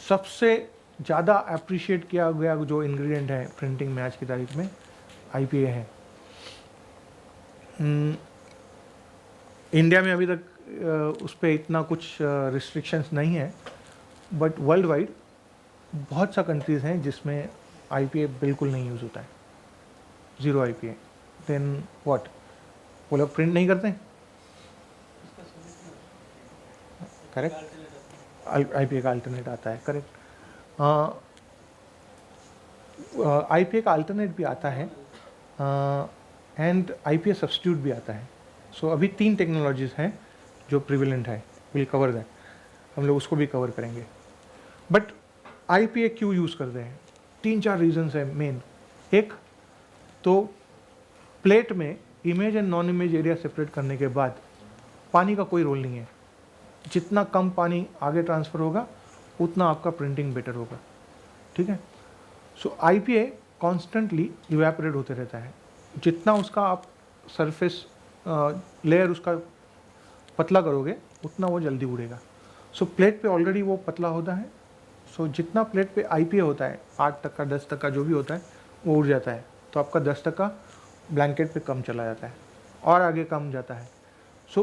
सबसे ज़्यादा अप्रिशिएट किया गया जो इंग्रेडिएंट है प्रिंटिंग में आज की तारीख में IPA है. इंडिया में अभी तक उस पर इतना कुछ रिस्ट्रिक्शंस नहीं है, बट वर्ल्ड वाइड बहुत सा कंट्रीज़ हैं जिसमें IPA बिल्कुल नहीं यूज़ होता है, 0 IPA. देन व्हाट, वो लोग प्रिंट नहीं करते हैं. करेक्ट, IPA का अल्टरनेट आता है. करेक्ट, IPA का अल्टरनेट भी आता है एंड IPA सब्स्टिट्यूट भी आता है. सो अभी 3 टेक्नोलॉजीज़ हैं जो प्रिवेलेंट है. विल कवर दैट, हम लोग उसको भी कवर करेंगे. बट IPA क्यों यूज़ करते हैं, 3-4 रीजंस है मेन. एक तो प्लेट में image and non image area separate करने के बाद पानी का कोई रोल नहीं है. जितना कम पानी आगे ट्रांसफ़र होगा उतना आपका प्रिंटिंग बेटर होगा. ठीक है. सो IPA कॉन्स्टेंटली इवेपोरेट होते रहता है. जितना उसका आप सरफेस लेयर उसका पतला करोगे उतना वो जल्दी उड़ेगा. सो प्लेट पे ऑलरेडी वो पतला होता है. सो जितना प्लेट पे IPA होता है 8%, 10% जो भी होता है वो उड़ जाता है. तो आपका 10% ब्लैंकेट पे कम चला जाता है और आगे कम जाता है. सो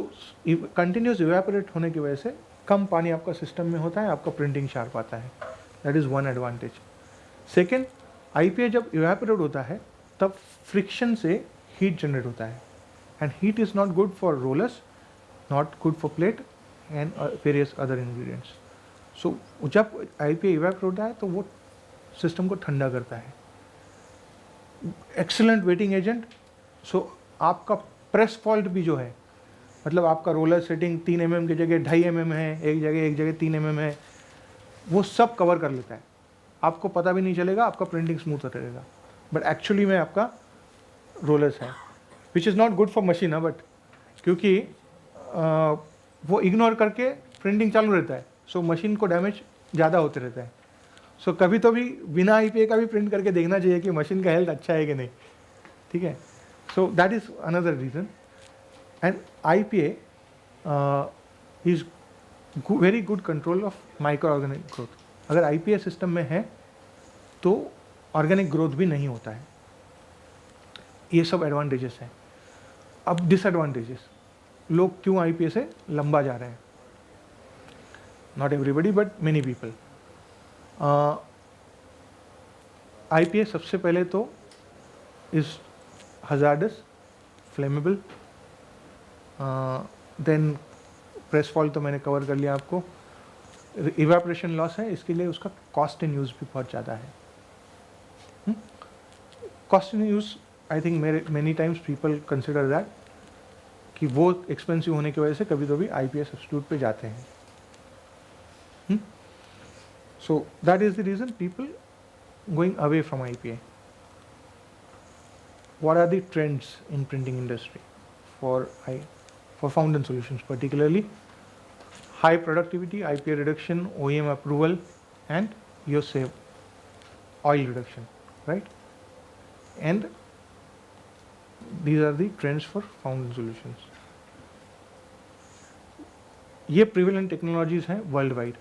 कंटिन्यूस इवेपोरेट होने की वजह से कम पानी आपका सिस्टम में होता है, आपका प्रिंटिंग शार्प आता है. That is one advantage. Second, IPA जब इवेपोरेट होता है तब फ्रिक्शन से हीट जनरेट होता है, and heat is not good for rollers, not good for plate and various other ingredients. So जब IPA इवेपोरेट होता है तो वो सिस्टम को ठंडा करता है. Excellent waiting agent. सो आपका प्रेस फॉल्ट भी जो है, मतलब आपका रोलर सेटिंग 3 mm की जगह 2.5 mm है, एक जगह 3 mm है, वो सब कवर कर लेता है. आपको पता भी नहीं चलेगा, आपका प्रिंटिंग स्मूथ रहेगा. बट एक्चुअली में आपका रोलर्स है, which is not good for machine. But क्योंकि वो इग्नोर करके प्रिंटिंग चालू रहता है, सो मशीन को डैमेज ज़्यादा होते रहता है. सो कभी तो भी बिना IPA का भी प्रिंट करके देखना चाहिए कि मशीन का हेल्थ अच्छा है कि नहीं. ठीक है. So that is another reason. And IPA is very good control of micro organic growth. अगर IPA सिस्टम में है तो ऑर्गेनिक ग्रोथ भी नहीं होता है. ये सब एडवांटेजेस हैं. अब डिसएडवांटेजेस, लोग क्यों IPA से लंबा जा रहे हैं. Not everybody but many people. IPA सबसे पहले तो is hazardous, flammable, then press fault तो मैंने कवर कर लिया आपको. इवेपोरेशन लॉस है, इसके लिए उसका कॉस्ट इन यूज़ भी बहुत ज़्यादा है. Cost in use I think many times people consider that कि वो एक्सपेंसिव होने की वजह से कभी कभी IPA सब्स्टिट्यूट पे जाते हैं. So that is the reason people going away from IPA. What are the trends in printing industry for fountain solutions, particularly high productivity, IPA reduction, OEM approval, and your save oil reduction, right? And these are the trends for fountain solutions. ये prevalent technologies हैं worldwide.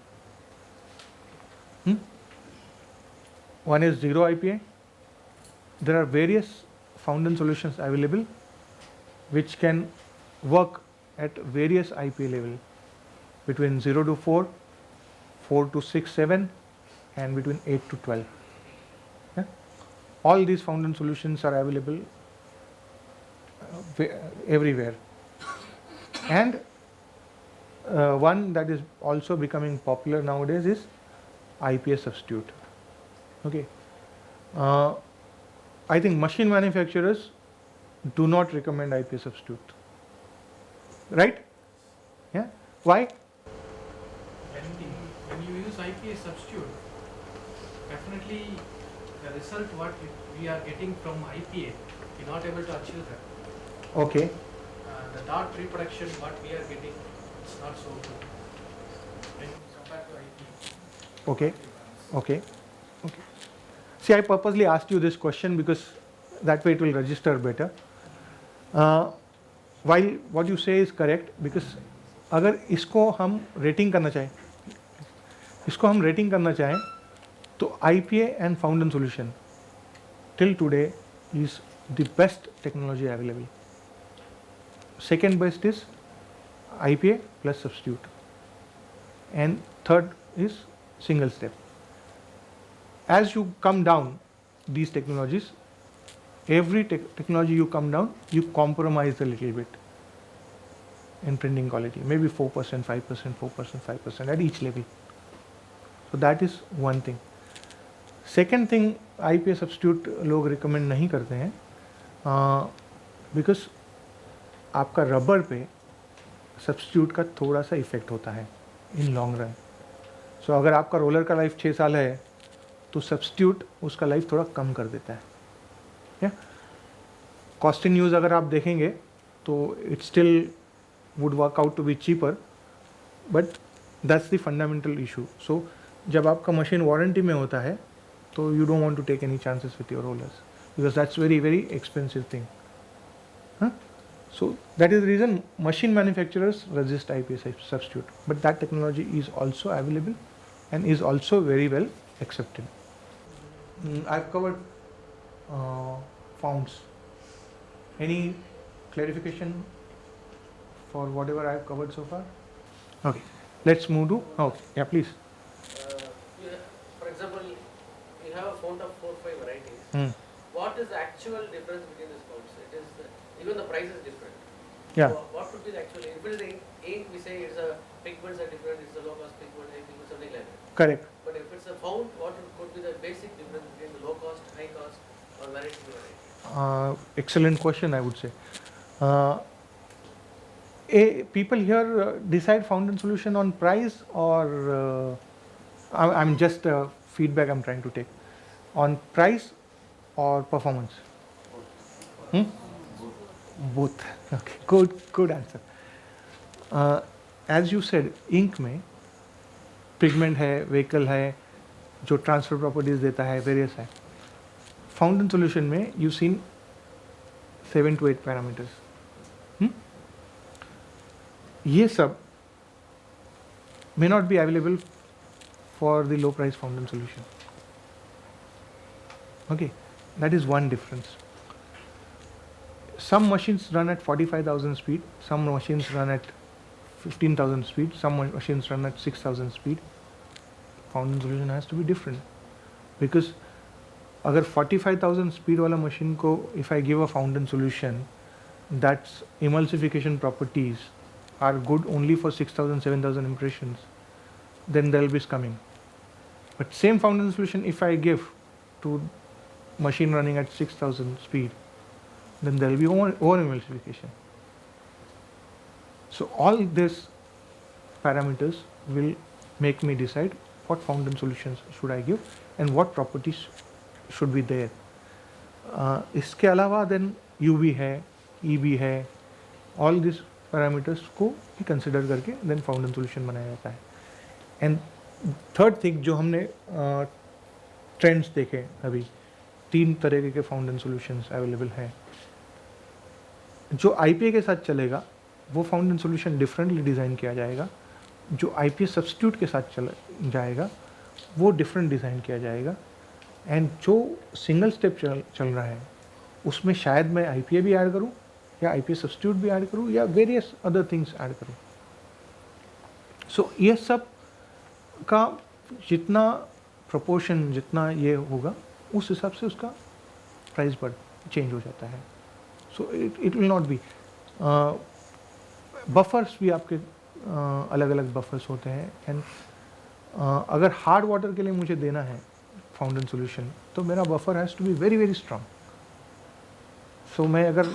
One is zero IPA. There are various fountain solutions available which can work at various IPA level between 0 to 4, 4 to 6, 7 and between 8 to 12. Yeah? All these fountain solutions are available everywhere. And one that is also becoming popular nowadays is IPA substitute. Okay. I think machine manufacturers do not recommend IPA substitute, right? Yeah. Why? When you use IPA substitute, definitely the result what we are getting from IPA, we're not able to achieve that. Okay. The dot reproduction what we are getting, it's not so good when compared to IPA. Okay. Okay. Okay. See, I purposely asked you this question because that way it will register better. While what you say is correct, because अगर इसको हम rating करना चाहें, तो IPA and fountain solution till today is the best technology available. Second best is IPA plus substitute, and third is single step. As you come down these technologies, every technology you come down, you compromise a little bit in printing quality, maybe 4%, 5%, 4%, 5% at each level. So that is one thing. Second thing, IPA substitute लोग recommend नहीं करते हैं because आपका rubber पे substitute का थोड़ा सा effect होता है in long run. So अगर आपका रोलर का लाइफ 6 साल है तो सब्स्टिट्यूट उसका लाइफ थोड़ा कम कर देता है. क्या कॉस्ट इन यूज़ अगर आप देखेंगे तो it still would work out to be cheaper, but that's the fundamental issue. So जब आपका मशीन वारंटी में होता है तो you don't want to take any chances with your rollers because that's very very expensive thing. So that is the reason machine manufacturers resist IPA substitute, but that technology is also available and is also very well accepted. I've covered founds. Any clarification for whatever I've covered so far? Okay, let's move to, okay, yeah, please. For example, you have a font of 4-5 varieties. What is the actual difference between these fonts? It is even the price is different. Yeah. So what would be the actual? If it is ink, we say it's a pigments are different. It's a low cost pigment, high pigment, something like that. Correct. But if it's a font, what could be the basic difference between the low cost, high cost, or variety to variety? Excellent question, I would say. People here decide fountain solution on price, or I'm just feedback I'm trying to take on price or performance. Both. Okay, good answer. As you said, ink में pigment है, vehicle है, जो transfer properties देता है, various है. Fountain solution में you seen 7 to 8 parameters. ये सब may not be available for the low price fountain solution. Okay, that is one difference. Some machines run at 45,000 speed, some machines run at 15,000 speed, some machines run at 6,000 speed. Fountain solution has to be different, because अगर 45,000 speed वाला machine को if I give a fountain solution that's emulsification properties are good only for 6,000, 7,000 impressions, then there will be scumming. But same fountain solution, if I give to machine running at 6,000 speed, then there will be over emulsification. So all these parameters will make me decide what fountain solutions should I give and what properties should be there. इसके अलावा then UV है, EB है, all these parameters को भी consider करके then fountain solution बनाया जाता है. And third thing जो हमने ट्रेंड्स देखे अभी, 3 तरह के फाउंटेन सॉल्यूशंस अवेलेबल हैं. जो IPA के साथ चलेगा वो फाउंटेन सॉल्यूशन डिफरेंटली डिज़ाइन किया जाएगा. जो IPA सब्स्टिट्यूट के साथ जाएगा वो डिफरेंट डिज़ाइन किया जाएगा. एंड जो सिंगल स्टेप चल रहा है उसमें शायद मैं IPA भी ऐड करूं या IPA सब्स्टिट्यूट भी ऐड करूं या वेरियस अदर थिंग्स ऐड करूं. सो ये सब का जितना प्रोपोर्शन जितना ये होगा उस हिसाब से उसका प्राइस बढ़ चेंज हो जाता है. सो it will not be buffers भी आपके अलग अलग बफर्स होते हैं. एंड अगर हार्ड वाटर के लिए मुझे देना है फाउंटेन सॉल्यूशन तो मेरा buffer has to be very very strong. So मैं अगर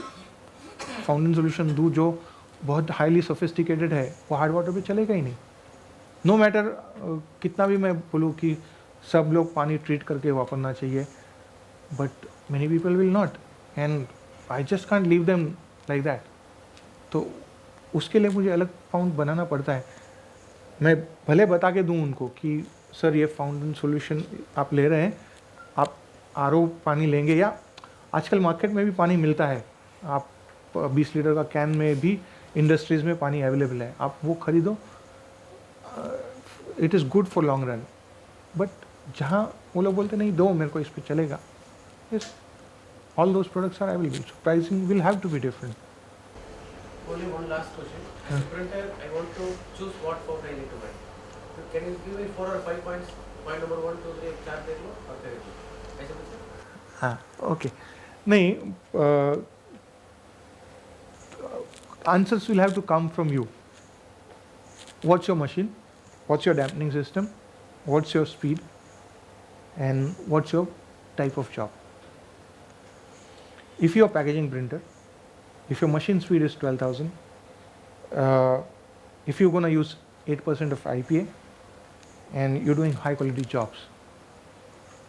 फाउंटेन सॉल्यूशन दूँ जो बहुत हाईली सोफिस्टिकेटेड है वो हार्ड वाटर पे चलेगा ही नहीं. नो मैटर कितना भी मैं बोलूँ कि सब लोग पानी ट्रीट करके वापरना चाहिए, but many people will not and I just can't leave them like that. तो उसके लिए मुझे अलग फाउंट बनाना पड़ता है. मैं भले बता के दूँ उनको कि सर ये फाउंटेन सॉल्यूशन आप ले रहे हैं, आप RO पानी लेंगे या आजकल मार्केट में भी पानी मिलता है, आप 20 लीटर का कैन में भी इंडस्ट्रीज़ में पानी अवेलेबल है, आप वो खरीदो. It is good for long run. But जहाँ वो लोग बोलते नहीं दो मेरे को इस पर चलेगा, yes all those products are available. So pricing will have to be different. Only one last question. As a printer, I want to choose what font I need to buy. So can you give me 4 or 5 points? Point number 1, 2, 3, 4 देख लो और फिर ऐसे कुछ. हाँ okay. नहीं, answers will have to come from you. What's your machine? What's your dampening system? What's your speed? And what's your type of job? If you're a packaging printer, if your machine speed is 12,000, if you're going to use 8% of IPA and you're doing high quality jobs,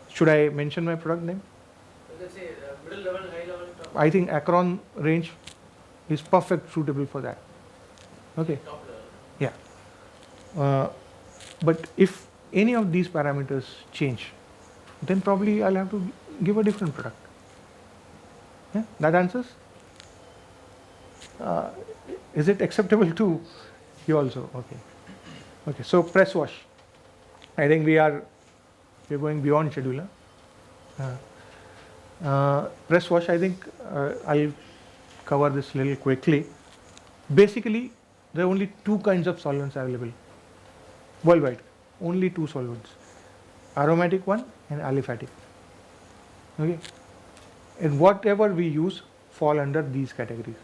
should I mention my product name? You can say middle level, high level, top. I think Acron range is perfect suitable for that. Okay. Top level. Yeah. But if any of these parameters change, then probably I'll have to give a different product. Yeah, that answers? Is it acceptable to you also? Okay. Okay. So press wash. I think we're going beyond schedule. Press wash. I think I'll cover this little quickly. Basically, there are only 2 kinds of solvents available worldwide. Only 2 solvents: aromatic one and aliphatic. Okay. And whatever we use fall under these categories.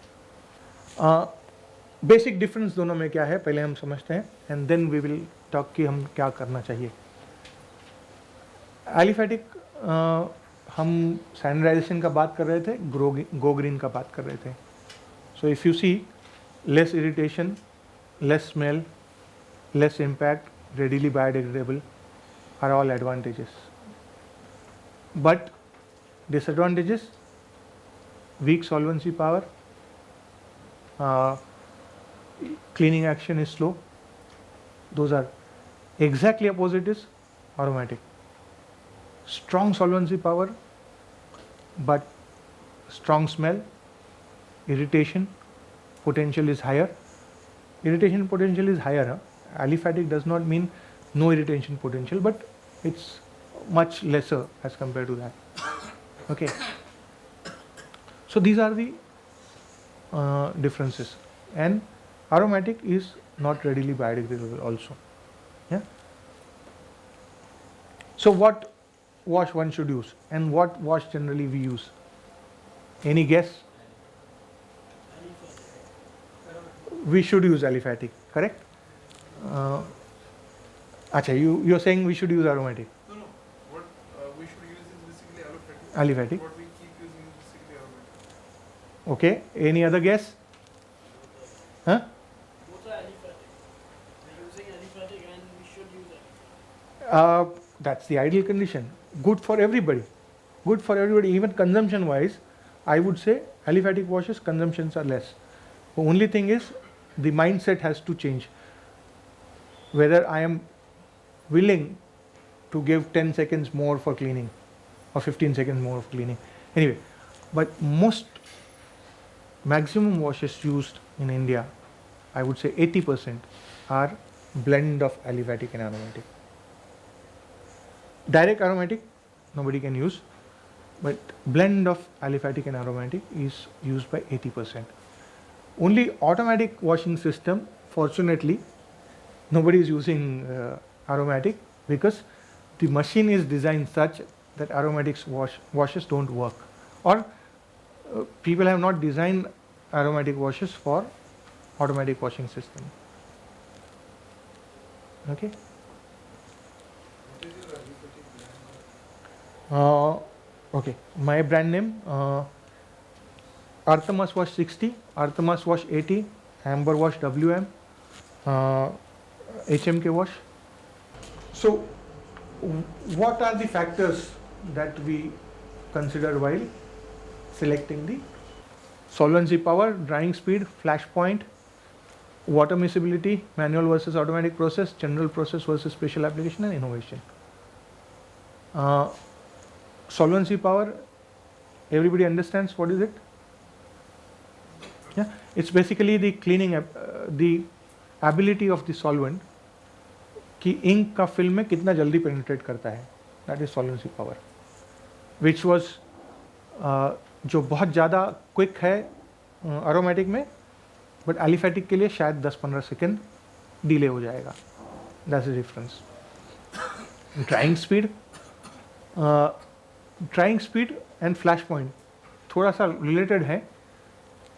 Basic difference दोनों में क्या है पहले हम समझते हैं and then we will talk कि हम क्या करना चाहिए. एलिफेटिक हम सैनिटाइजेशन का बात कर रहे थे, गो ग्रीन का बात कर रहे थे. So if you see less irritation, less smell, less impact, readily biodegradable are all advantages. But disadvantages: weak solvency power, cleaning action is slow. Those are exactly opposite is aromatic. Strong solvency power, but strong smell, irritation potential is higher. Irritation potential is higher. Aliphatic does not mean no irritation potential, but it's much lesser as compared to that. Okay. So these are the differences. And aromatic is not readily biodegradable also. Yeah. So what wash one should use and what wash generally we use? Any guess? we should use aliphatic, correct? Acha, you're saying we should use aromatic. No, what we should use is basically aliphatic. Aliphatic. What we keep using is basically aromatic. Okay, any other guess? Huh? Both are aliphatic. We're using aliphatic and we should use aliphatic. That's the ideal condition. Good for everybody. Good for everybody. Even consumption wise, I would say aliphatic washes consumptions are less. The only thing is the mindset has to change. Whether I am willing to give 10 seconds more for cleaning or 15 seconds more for cleaning. Anyway, but maximum washes used in India, I would say 80% are blend of aliphatic and aromatic. Direct aromatic nobody can use, but blend of aliphatic and aromatic is used by 80%. Only automatic washing system, fortunately, nobody is using aromatic because the machine is designed such that aromatics washes don't work, or people have not designed aromatic washes for automatic washing system. Okay. What is your aliphatic brand? Okay, my brand name Arthamas Wash 60, Arthamas Wash 80, Amber Wash WM, HMK Wash. So, what are the factors that we consider while selecting the solvency power, drying speed, flash point, water miscibility, manual versus automatic process, general process versus special application, and innovation. Solvency power, everybody understands what is it? Yeah, it's basically the cleaning, the ability of the solvent कि ink का film में कितना जल्दी penetrate करता है, that is solvency power, which was जो बहुत ज़्यादा क्विक है अरोमेटिक में, बट एलिफेटिक के लिए शायद 10-15 सेकेंड डिले हो जाएगा, that's the difference. Drawing speed and flash point थोड़ा सा रिलेटेड है,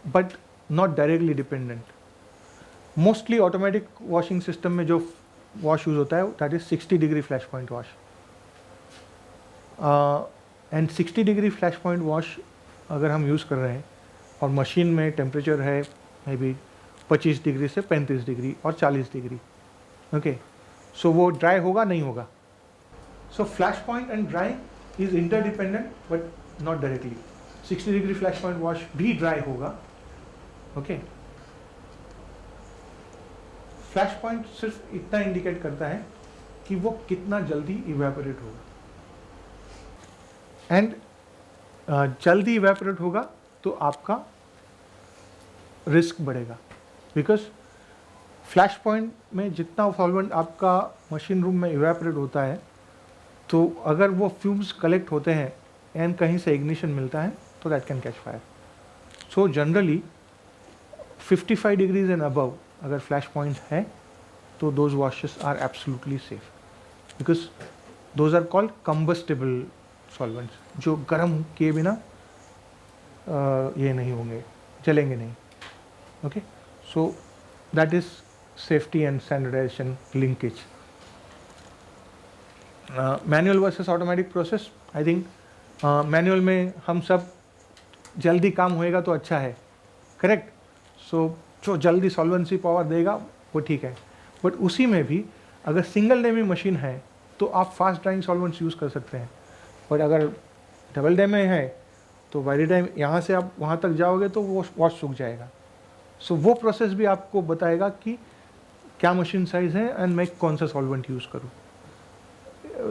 but not directly dependent. Mostly automatic washing system में जो वॉश यूज होता है that is 60 degree flash point wash, and 60 degree flash point wash अगर हम यूज़ कर रहे हैं और मशीन में टेम्परेचर है मे बी 25 डिग्री से 35 डिग्री और 40 डिग्री, ओके, सो वो ड्राई होगा नहीं होगा. So flash point and drying is interdependent but not directly. 60 degree flash point wash भी ड्राई होगा, ओके. फ्लैश पॉइंट सिर्फ इतना इंडिकेट करता है कि वो कितना जल्दी इवेपोरेट होगा, एंड जल्दी इवेपोरेट होगा तो आपका रिस्क बढ़ेगा, बिकॉज फ्लैश पॉइंट में जितना सॉल्वेंट आपका मशीन रूम में इवेपोरेट होता है, तो अगर वो फ्यूम्स कलेक्ट होते हैं एंड कहीं से इग्निशन मिलता है तो that can catch fire. So generally 55 degrees and above अगर फ्लैश पॉइंट है तो those washes are absolutely safe, because those are called combustible solvents, जो गर्म किए बिना ये नहीं होंगे, जलेंगे नहीं, okay. So that is safety and standardization linkage. Manual versus automatic process, I think manual में हम सब जल्दी काम होएगा तो अच्छा है, करेक्ट. सो जो जल्दी सॉल्वेंसी पावर देगा वो ठीक है, बट उसी में भी अगर सिंगल डे में मशीन है तो आप फास्ट ड्राइंग सॉल्वेंट्स यूज़ कर सकते हैं, बट अगर डबल डे में है तो बाय द टाइम यहाँ से आप वहाँ तक जाओगे तो वो वॉश सूख जाएगा. सो वो प्रोसेस भी आपको बताएगा कि क्या मशीन साइज़ है एंड मैं कौन सा सॉल्वेंट यूज़ करूँ.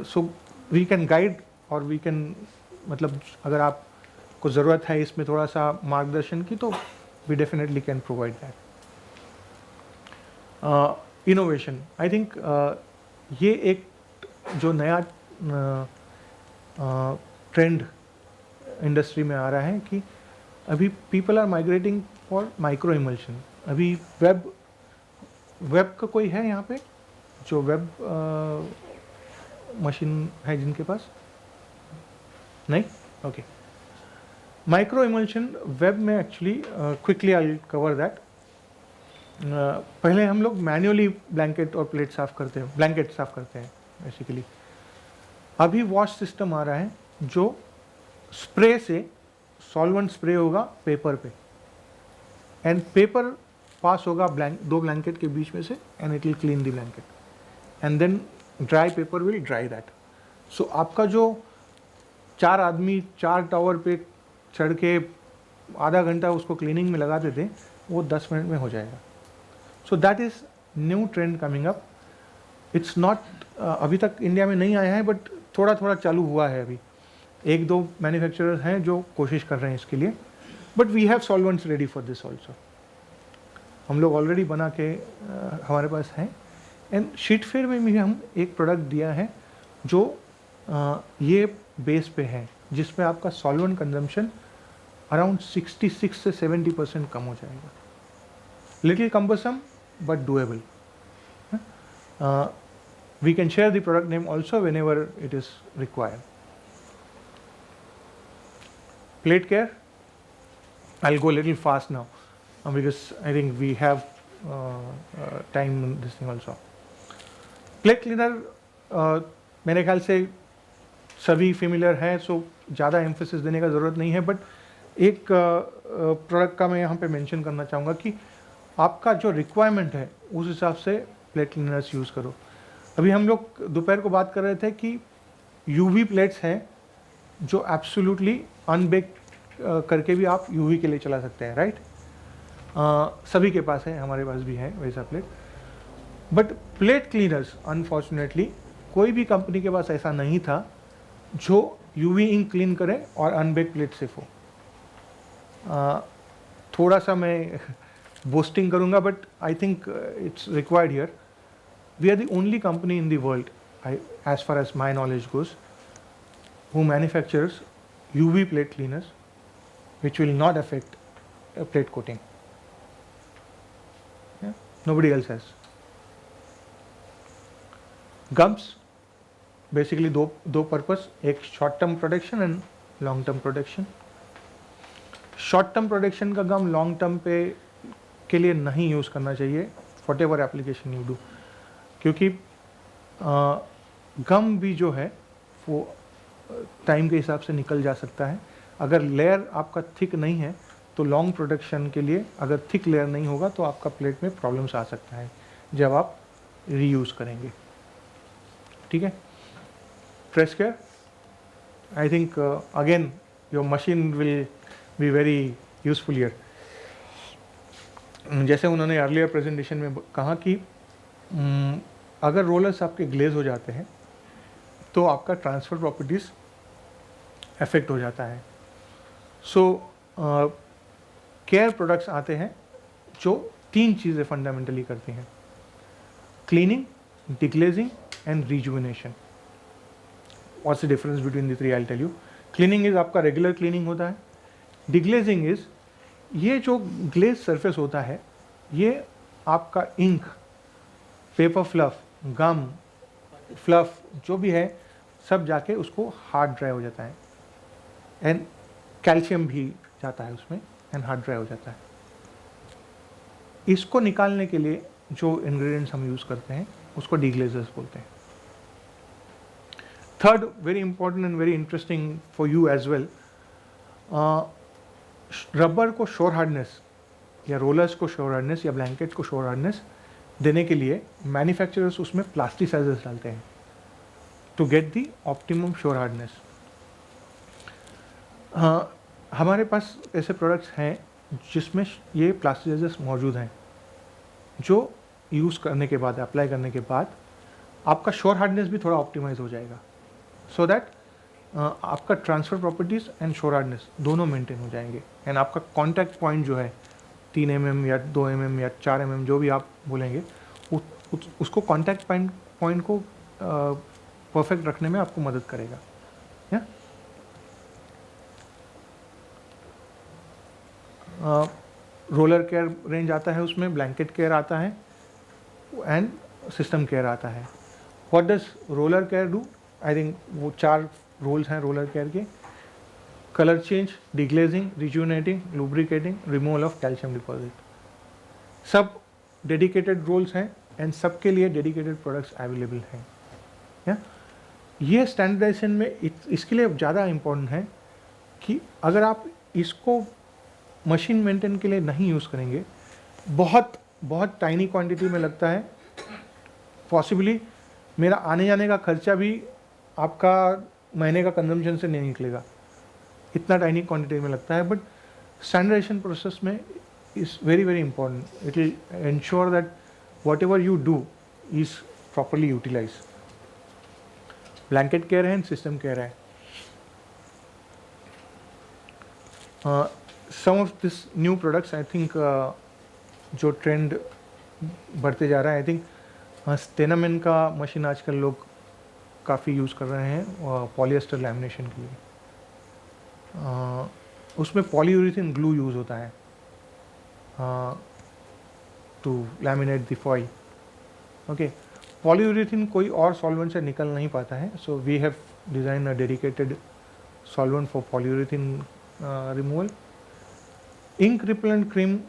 सो वी कैन गाइड और वी कैन, मतलब अगर आपको ज़रूरत है इसमें थोड़ा सा मार्गदर्शन की तो we definitely can provide that. Innovation, I think ये एक जो नया ट्रेंड इंडस्ट्री में आ रहा है कि अभी people are migrating for micro emulsion. अभी वेब का कोई है यहाँ पे जो वेब मशीन है जिनके पास? नहीं, ओके. माइक्रो इमल्शन वेब में actually quickly I will cover that. पहले हम लोग मैन्युअली ब्लैंकेट और प्लेट साफ़ करते हैं, ब्लैंकेट साफ़ करते हैं बेसिकली। अभी वॉश सिस्टम आ रहा है जो स्प्रे से, सॉल्वेंट स्प्रे होगा पेपर पे, एंड पेपर पास होगा दो ब्लैंकेट के बीच में से, and it will clean the blanket, and then dry paper will dry that. So आपका जो 4 आदमी 4 टावर पे चढ़ के आधा घंटा उसको क्लीनिंग में लगाते थे, वो 10 मिनट में हो जाएगा। So that is new trend coming up. It's not, अभी तक इंडिया में नहीं आया है, बट थोड़ा थोड़ा चालू हुआ है। अभी 1-2 मैन्युफैक्चरर्स हैं जो कोशिश कर रहे हैं इसके लिए, but we have solvents ready for this also. हम लोग ऑलरेडी बना के हमारे पास हैं। एंड शीट फेयर में भी हम एक प्रोडक्ट दिया है जो ये बेस पे है, जिसमें आपका सॉल्वेंट कंजम्पशन अराउंड 66 से 70% कम हो जाएगा। Little cumbersome but doable. We can share the product name also whenever it is required. Plate care, I'll go a little fast now because I think we have time in this thing also. Plate cleaner मेरे ख्याल से सभी familiar हैं, सो ज़्यादा emphasis देने का ज़रूरत नहीं है, बट एक प्रोडक्ट का मैं यहाँ पे मेंशन करना चाहूँगा कि आपका जो रिक्वायरमेंट है उस हिसाब से प्लेट क्लीनर्स यूज़ करो। अभी हम लोग दोपहर को बात कर रहे थे कि यूवी प्लेट्स हैं जो एब्सोल्युटली अनबेक करके भी आप यूवी के लिए चला सकते हैं, राइट? सभी के पास है, हमारे पास भी है वैसा plate. But plate cleaners unfortunately कोई भी कंपनी के पास ऐसा नहीं था जो यूवी इंक क्लीन करे और अनबेक प्लेट सिर्फ हो। थोड़ा सा मैं बोस्टिंग करूँगा, but I think it's required here. We are the only company in the world, as far as my knowledge goes, who manufactures UV plate cleaners, which will not affect a plate coating. Yeah? Nobody else has. Gums, basically दो purpose, एक short term protection and long term protection. Short term protection का गम long term पे के लिए नहीं use करना चाहिए, whatever application you do. क्योंकि गम भी जो है वो टाइम के हिसाब से निकल जा सकता है। अगर लेयर आपका थिक नहीं है तो लॉन्ग प्रोटेक्शन के लिए अगर थिक लेयर नहीं होगा तो आपका प्लेट में प्रॉब्लम्स आ सकता है जब आप रीयूज़ करेंगे। ठीक है। Press care, I think again your machine will be very useful here. जैसे उन्होंने अर्लियर प्रेजेंटेशन में कहा कि अगर रोलर्स आपके ग्लेज हो जाते हैं तो आपका ट्रांसफ़र प्रॉपर्टीज़ अफेक्ट हो जाता है। सो केयर प्रोडक्ट्स आते हैं जो 3 चीज़ें फंडामेंटली करती हैं: cleaning, deglazing and rejuvenation. What's the difference between the 3? I tell you. Cleaning is आपका रेगुलर क्लीनिंग होता है। डिग्लेजिंग इज़ ये जो ग्लेज सरफेस होता है ये आपका इंक, पेपर फ्लफ, गम फ्लफ जो भी है सब जाके उसको हार्ड ड्राई हो जाता है, एंड कैल्शियम भी जाता है उसमें एंड हार्ड ड्राई हो जाता है। इसको निकालने के लिए जो इंग्रेडिएंट्स हम यूज़ करते हैं उसको डीग्लेजर्स बोलते हैं। Third, very important and very interesting for you as well, rubber को श्योर हार्डनेस या रोलर्स को श्योर हार्डनेस या ब्लैंकेट को श्योर हार्डनेस देने के लिए मैन्युफैक्चरर्स उसमें प्लास्टिसाइजर्स डालते हैं to get the optimum shore hardness. हमारे पास ऐसे प्रोडक्ट्स हैं जिसमें ये प्लास्टिसाइजर्स मौजूद हैं जो यूज़ करने के बाद, अप्लाई करने के बाद आपका श्योर हार्डनेस भी थोड़ा ऑप्टिमाइज हो जाएगा, सो दैट आपका transfer properties and sure hardness दोनों मेंटेन हो जाएंगे, एंड आपका कॉन्टैक्ट पॉइंट जो है 3 mm या 2 mm या 4 mm जो भी आप बोलेंगे उसको कॉन्टैक्ट पॉइंट को परफेक्ट रखने में आपको मदद करेगा। या रोलर केयर रेंज आता है, उसमें ब्लैंकेट केयर आता है एंड सिस्टम केयर आता है। What does roller care do? I think वो 4 रोल्स हैं रोलर केयर के: colour change, deglazing, rejuvenating, lubricating, removal of calcium deposit. सब डेडिकेटेड रोल्स हैं एंड सबके लिए डेडिकेटेड प्रोडक्ट्स अवेलेबल हैं. या ये स्टैंडर्डाइजेशन में इसके लिए ज़्यादा इम्पोर्टेंट है कि अगर आप इसको मशीन मेंटेन के लिए नहीं यूज़ करेंगे, बहुत बहुत टाइनी क्वांटिटी में लगता है, पॉसिबली मेरा आने जाने का खर्चा भी आपका महीने का कंजम्पशन से नहीं निकलेगा, इतना टाइनी क्वांटिटी में लगता है. बट स्टैंडर्डाइजेशन प्रोसेस में is very very important. It will ensure that whatever you do is properly utilize. Blanket कह रहे हैं, सिस्टम कह रहे हैं. Some of this new products I think जो ट्रेंड बढ़ते जा रहा है, आई थिंक स्टेनामेन का मशीन आजकल लोग काफ़ी यूज़ कर रहे हैं पॉलिएस्टर लैमिनेशन के लिए. उसमें पॉलीयूरेथेन ग्लू यूज़ होता है to laminate the foil. Okay, polyurethane कोई और सॉल्वेंट से निकल नहीं पाता है, so we have design a dedicated solvent for polyurethane removal. Ink repellent cream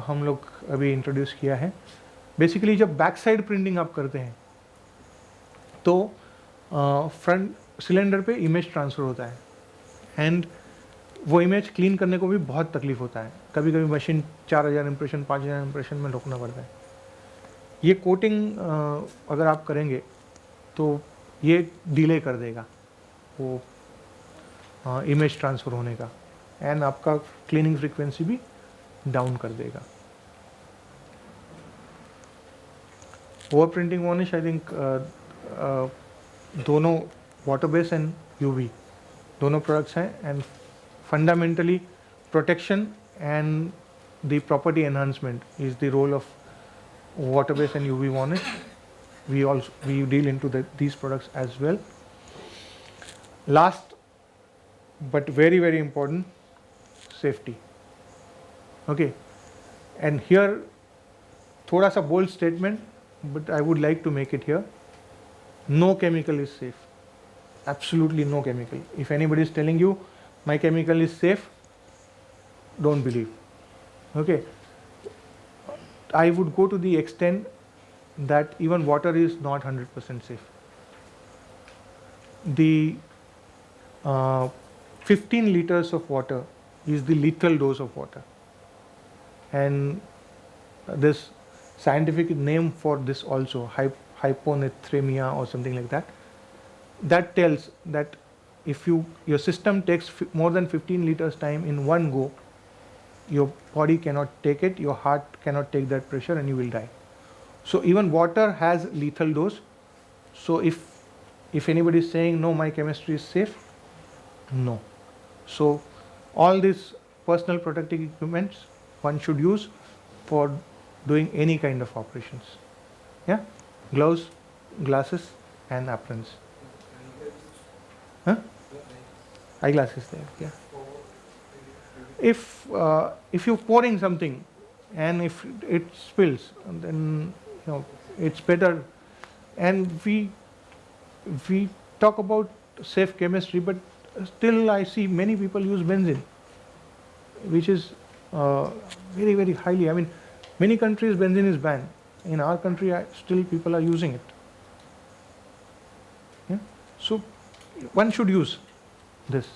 हम लोग अभी इंट्रोड्यूस किया है. बेसिकली जब बैक साइड प्रिंटिंग आप करते हैं तो फ्रंट सिलेंडर पे इमेज ट्रांसफ़र होता है एंड वो इमेज क्लीन करने को भी बहुत तकलीफ होता है. कभी कभी मशीन 4000 इम्प्रेशन 5000 इम्प्रेशन में रोकना पड़ता है. ये कोटिंग अगर आप करेंगे तो ये डिले कर देगा वो इमेज ट्रांसफ़र होने का एंड आपका क्लीनिंग फ्रीक्वेंसी भी डाउन कर देगा. Over printing varnish I think दोनों वाटर बेस एंड यूवी दोनों प्रोडक्ट्स हैं and fundamentally protection and the property enhancement is the role of water based and UV varnish. We deal into these products as well. Last but very very important, safety. Okay, and here thoda sa bold statement, but I would like to make it here. No chemical is safe. Absolutely no chemical. If anybody is telling you my chemical is safe, don't believe. Okay, I would go to the extent that even water is not 100% safe. The 15 liters of water is the lethal dose of water, and this scientific name for this also, hyponathremia or something like that, that tells that if your system takes more than 15 liters time in one go, your body cannot take it, your heart cannot take that pressure and you will die. So even water has lethal dose. So if anybody is saying no, my chemistry is safe, no. So all these personal protective equipments one should use for doing any kind of operations. Yeah, gloves, glasses and aprons. Huh? Eyeglasses there. Yeah. If you're pouring something and if it spills, then it's better. And we talk about safe chemistry, but still I see many people use benzene, which is very very highly. I mean, many countries benzene is banned. In our country, still people are using it. Yeah? So one should use this.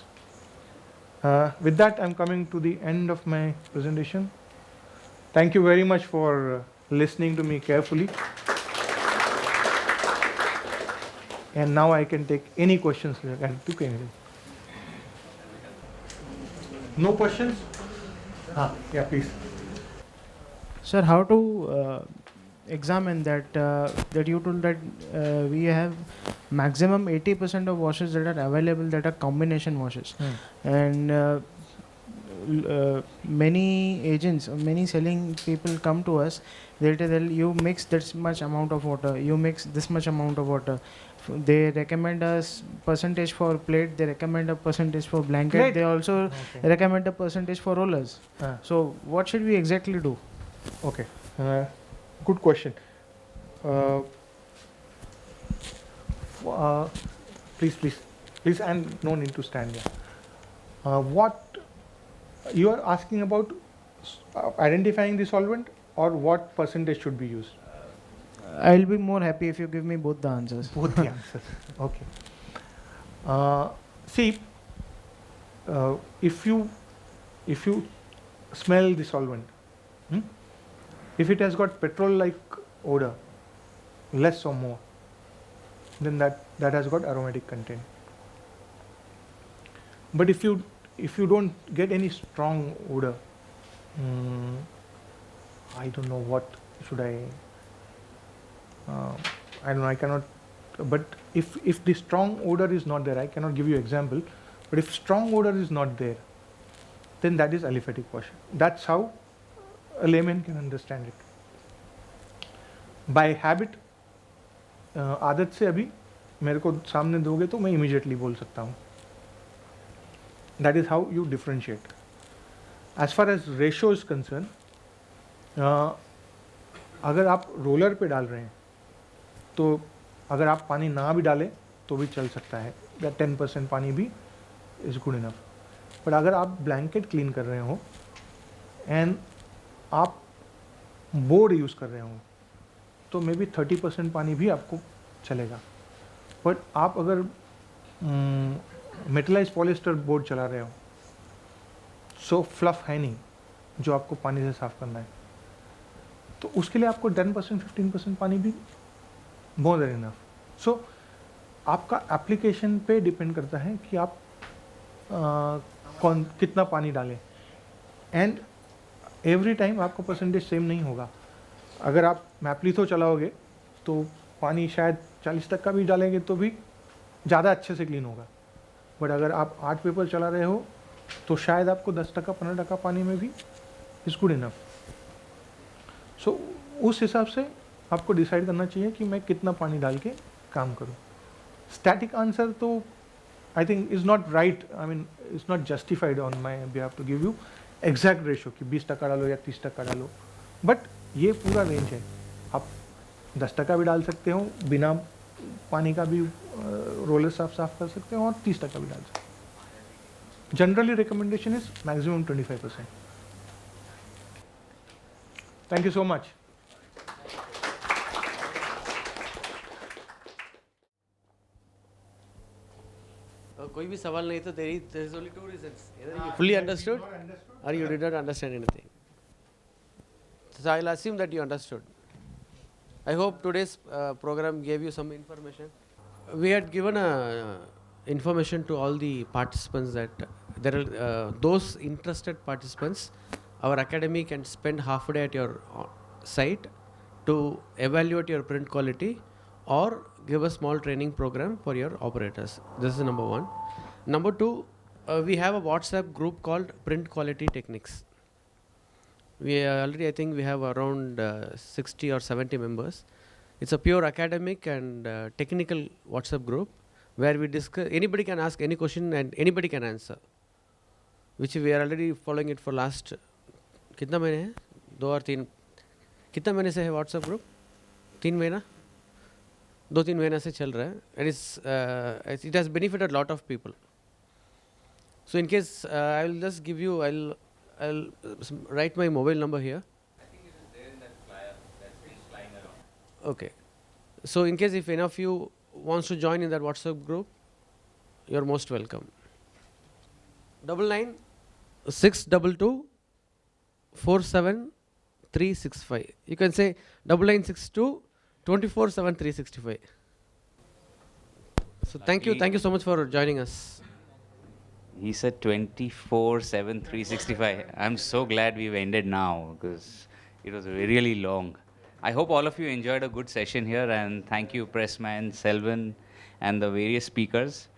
With that, I'm coming to the end of my presentation. Thank you very much for listening to me carefully. And now I can take any questions. No questions? Yeah, please. Sir, how to examine that that you told that we have maximum 80% of washes that are available that are combination washes, and many agents, many selling people come to us, they'll tell you mix this much amount of water, you mix this much amount of water. They recommend us percentage for plate, they recommend a percentage for blanket, plate. They also recommend a percentage for rollers. So what should we exactly do? Okay, good question. Please, and no need to stand here. What you are asking about identifying the solvent or what percentage should be used? I'll be more happy if you give me both the answers. Both the answers. Okay. See, if you smell the solvent, if it has got petrol-like odor, less or more, then that has got aromatic content. But if you don't get any strong odor, I don't know what should I don't know, I cannot, but if the strong odor is not there, I cannot give you example, but if strong odor is not there, then that is aliphatic washer. That's how a layman can understand it. By habit, आदत से अभी मेरे को सामने दोगे तो मैं immediately बोल सकता हूँ. That is how you differentiate. As far as ratio is concerned, अगर आप रोलर पे डाल रहे हैं तो अगर आप पानी ना भी डालें तो भी चल सकता है, या 10% पानी भी इज़ गुड इनफ. बट अगर आप ब्लैंकेट क्लीन कर रहे हो एंड आप बोर्ड यूज़ कर रहे हो तो मे बी 30% पानी भी आपको चलेगा. बट आप अगर मेटलाइज पॉलिस्टर बोर्ड चला रहे हो, सो फ्लफ है नहीं जो आपको पानी से साफ़ करना है, तो उसके लिए आपको 10% 15% पानी भी मोर देन इनफ. सो आपका एप्लीकेशन पे डिपेंड करता है कि आप कितना पानी डालें. एंड एवरी टाइम आपका परसेंटेज सेम नहीं होगा. अगर आप मैपलिथो चलाओगे तो पानी शायद 40 तक का भी डालेंगे तो भी ज़्यादा अच्छे से क्लीन होगा. बट अगर आप आर्ट पेपर चला रहे हो तो शायद आपको 10% 15% पानी में भी इज़ गुड इनफ. सो उस हिसाब से आपको डिसाइड करना चाहिए कि मैं कितना पानी डाल के काम करूं. स्टैटिक आंसर तो I think is not right, I mean is not justified on my behalf to give you exact ratio कि 20% डालो या 30% डालो. बट ये पूरा रेंज है. आप 10% भी डाल सकते हो, बिना पानी का भी रोलर साफ कर सकते हो, और 30% भी डाल सकते हो. Generally recommendation is maximum 25%. Thank you so much. कोई भी सवाल नहीं तो there is only two reasons. Either you fully understood or you did not understand anything. So I'll assume that you understood. I hope today's program gave you some information. We had given information to all the participants that there are those interested participants, our academy can spend half a day at your site to evaluate your print quality or give a small training program for your operators. This is number one. Number two, we have a WhatsApp group called Print Quality Techniques. We already, I think we have around 60 or 70 members. It's a pure academic and technical WhatsApp group where we discuss, anybody can ask any question and anybody can answer, which we are already following it for last, कितना महीने है? 2 और 3, कितना महीने से है WhatsApp group? 3 महीना? 2-3 महीने से चल रहा है. And it has benefited a lot of people. So in case I will just give you, I'll write my mobile number here. I think it is there in that flyer that's been flying around. Okay. So in case if any of you wants to join in that WhatsApp group, you're most welcome. 99 622 47365. You can say 9962 24/7 365. So thank you so much for joining us. He said 24/7 365. I'm so glad we've ended now because it was really long. I hope all of you enjoyed a good session here, and thank you Pressman, Selvin and the various speakers.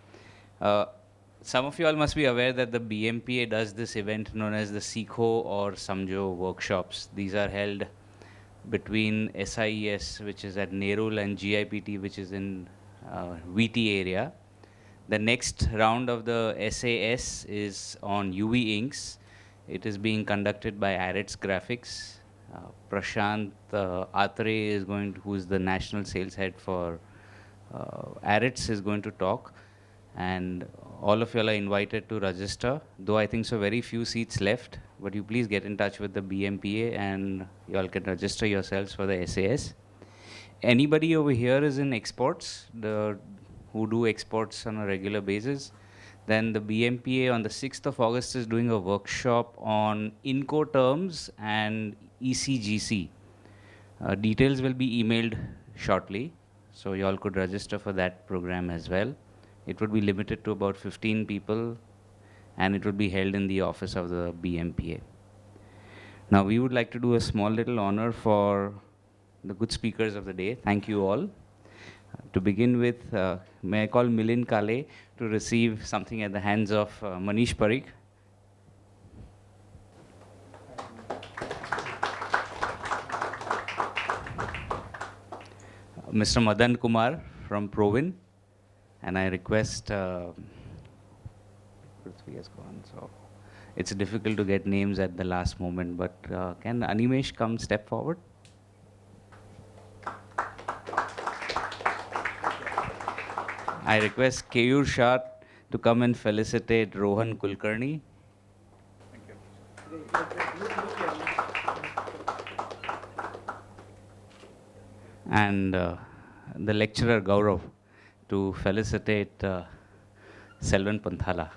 Some of you all must be aware that the BMPA does this event known as the Sikho or Samjo workshops. These are held between SIES, which is at Nerul, and GIPT, which is in VT area. The next round of the SAS is on UV Inks. It is being conducted by Arets Graphics. Prashant Atre is who is the national sales head for Arets, is going to talk. And all of you all are invited to register, though I think so very few seats left, but you please get in touch with the BMPA and you all can register yourselves for the SAS. Anybody over here is in exports, who do exports on a regular basis, then the BMPA on the 6th of August is doing a workshop on Incoterms and ECGC. Details will be emailed shortly, so you all could register for that program as well. It would be limited to about 15 people, and it would be held in the office of the BMPA. Now, we would like to do a small little honor for the good speakers of the day. Thank you all. To begin with, may I call Milind Kale to receive something at the hands of Manish Parikh. Mr. Madan Kumar from Provin, and I request Prithvi has gone, so it's difficult to get names at the last moment, but can Animesh come step forward? I request Keyur Shah to come and felicitate Rohan Kulkarni. And the lecturer Gaurav to felicitate Selvan Panthala.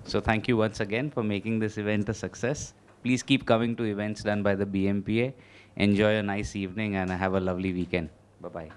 So thank you once again for making this event a success. Please keep coming to events done by the BMPA. Enjoy a nice evening and have a lovely weekend. Bye-bye.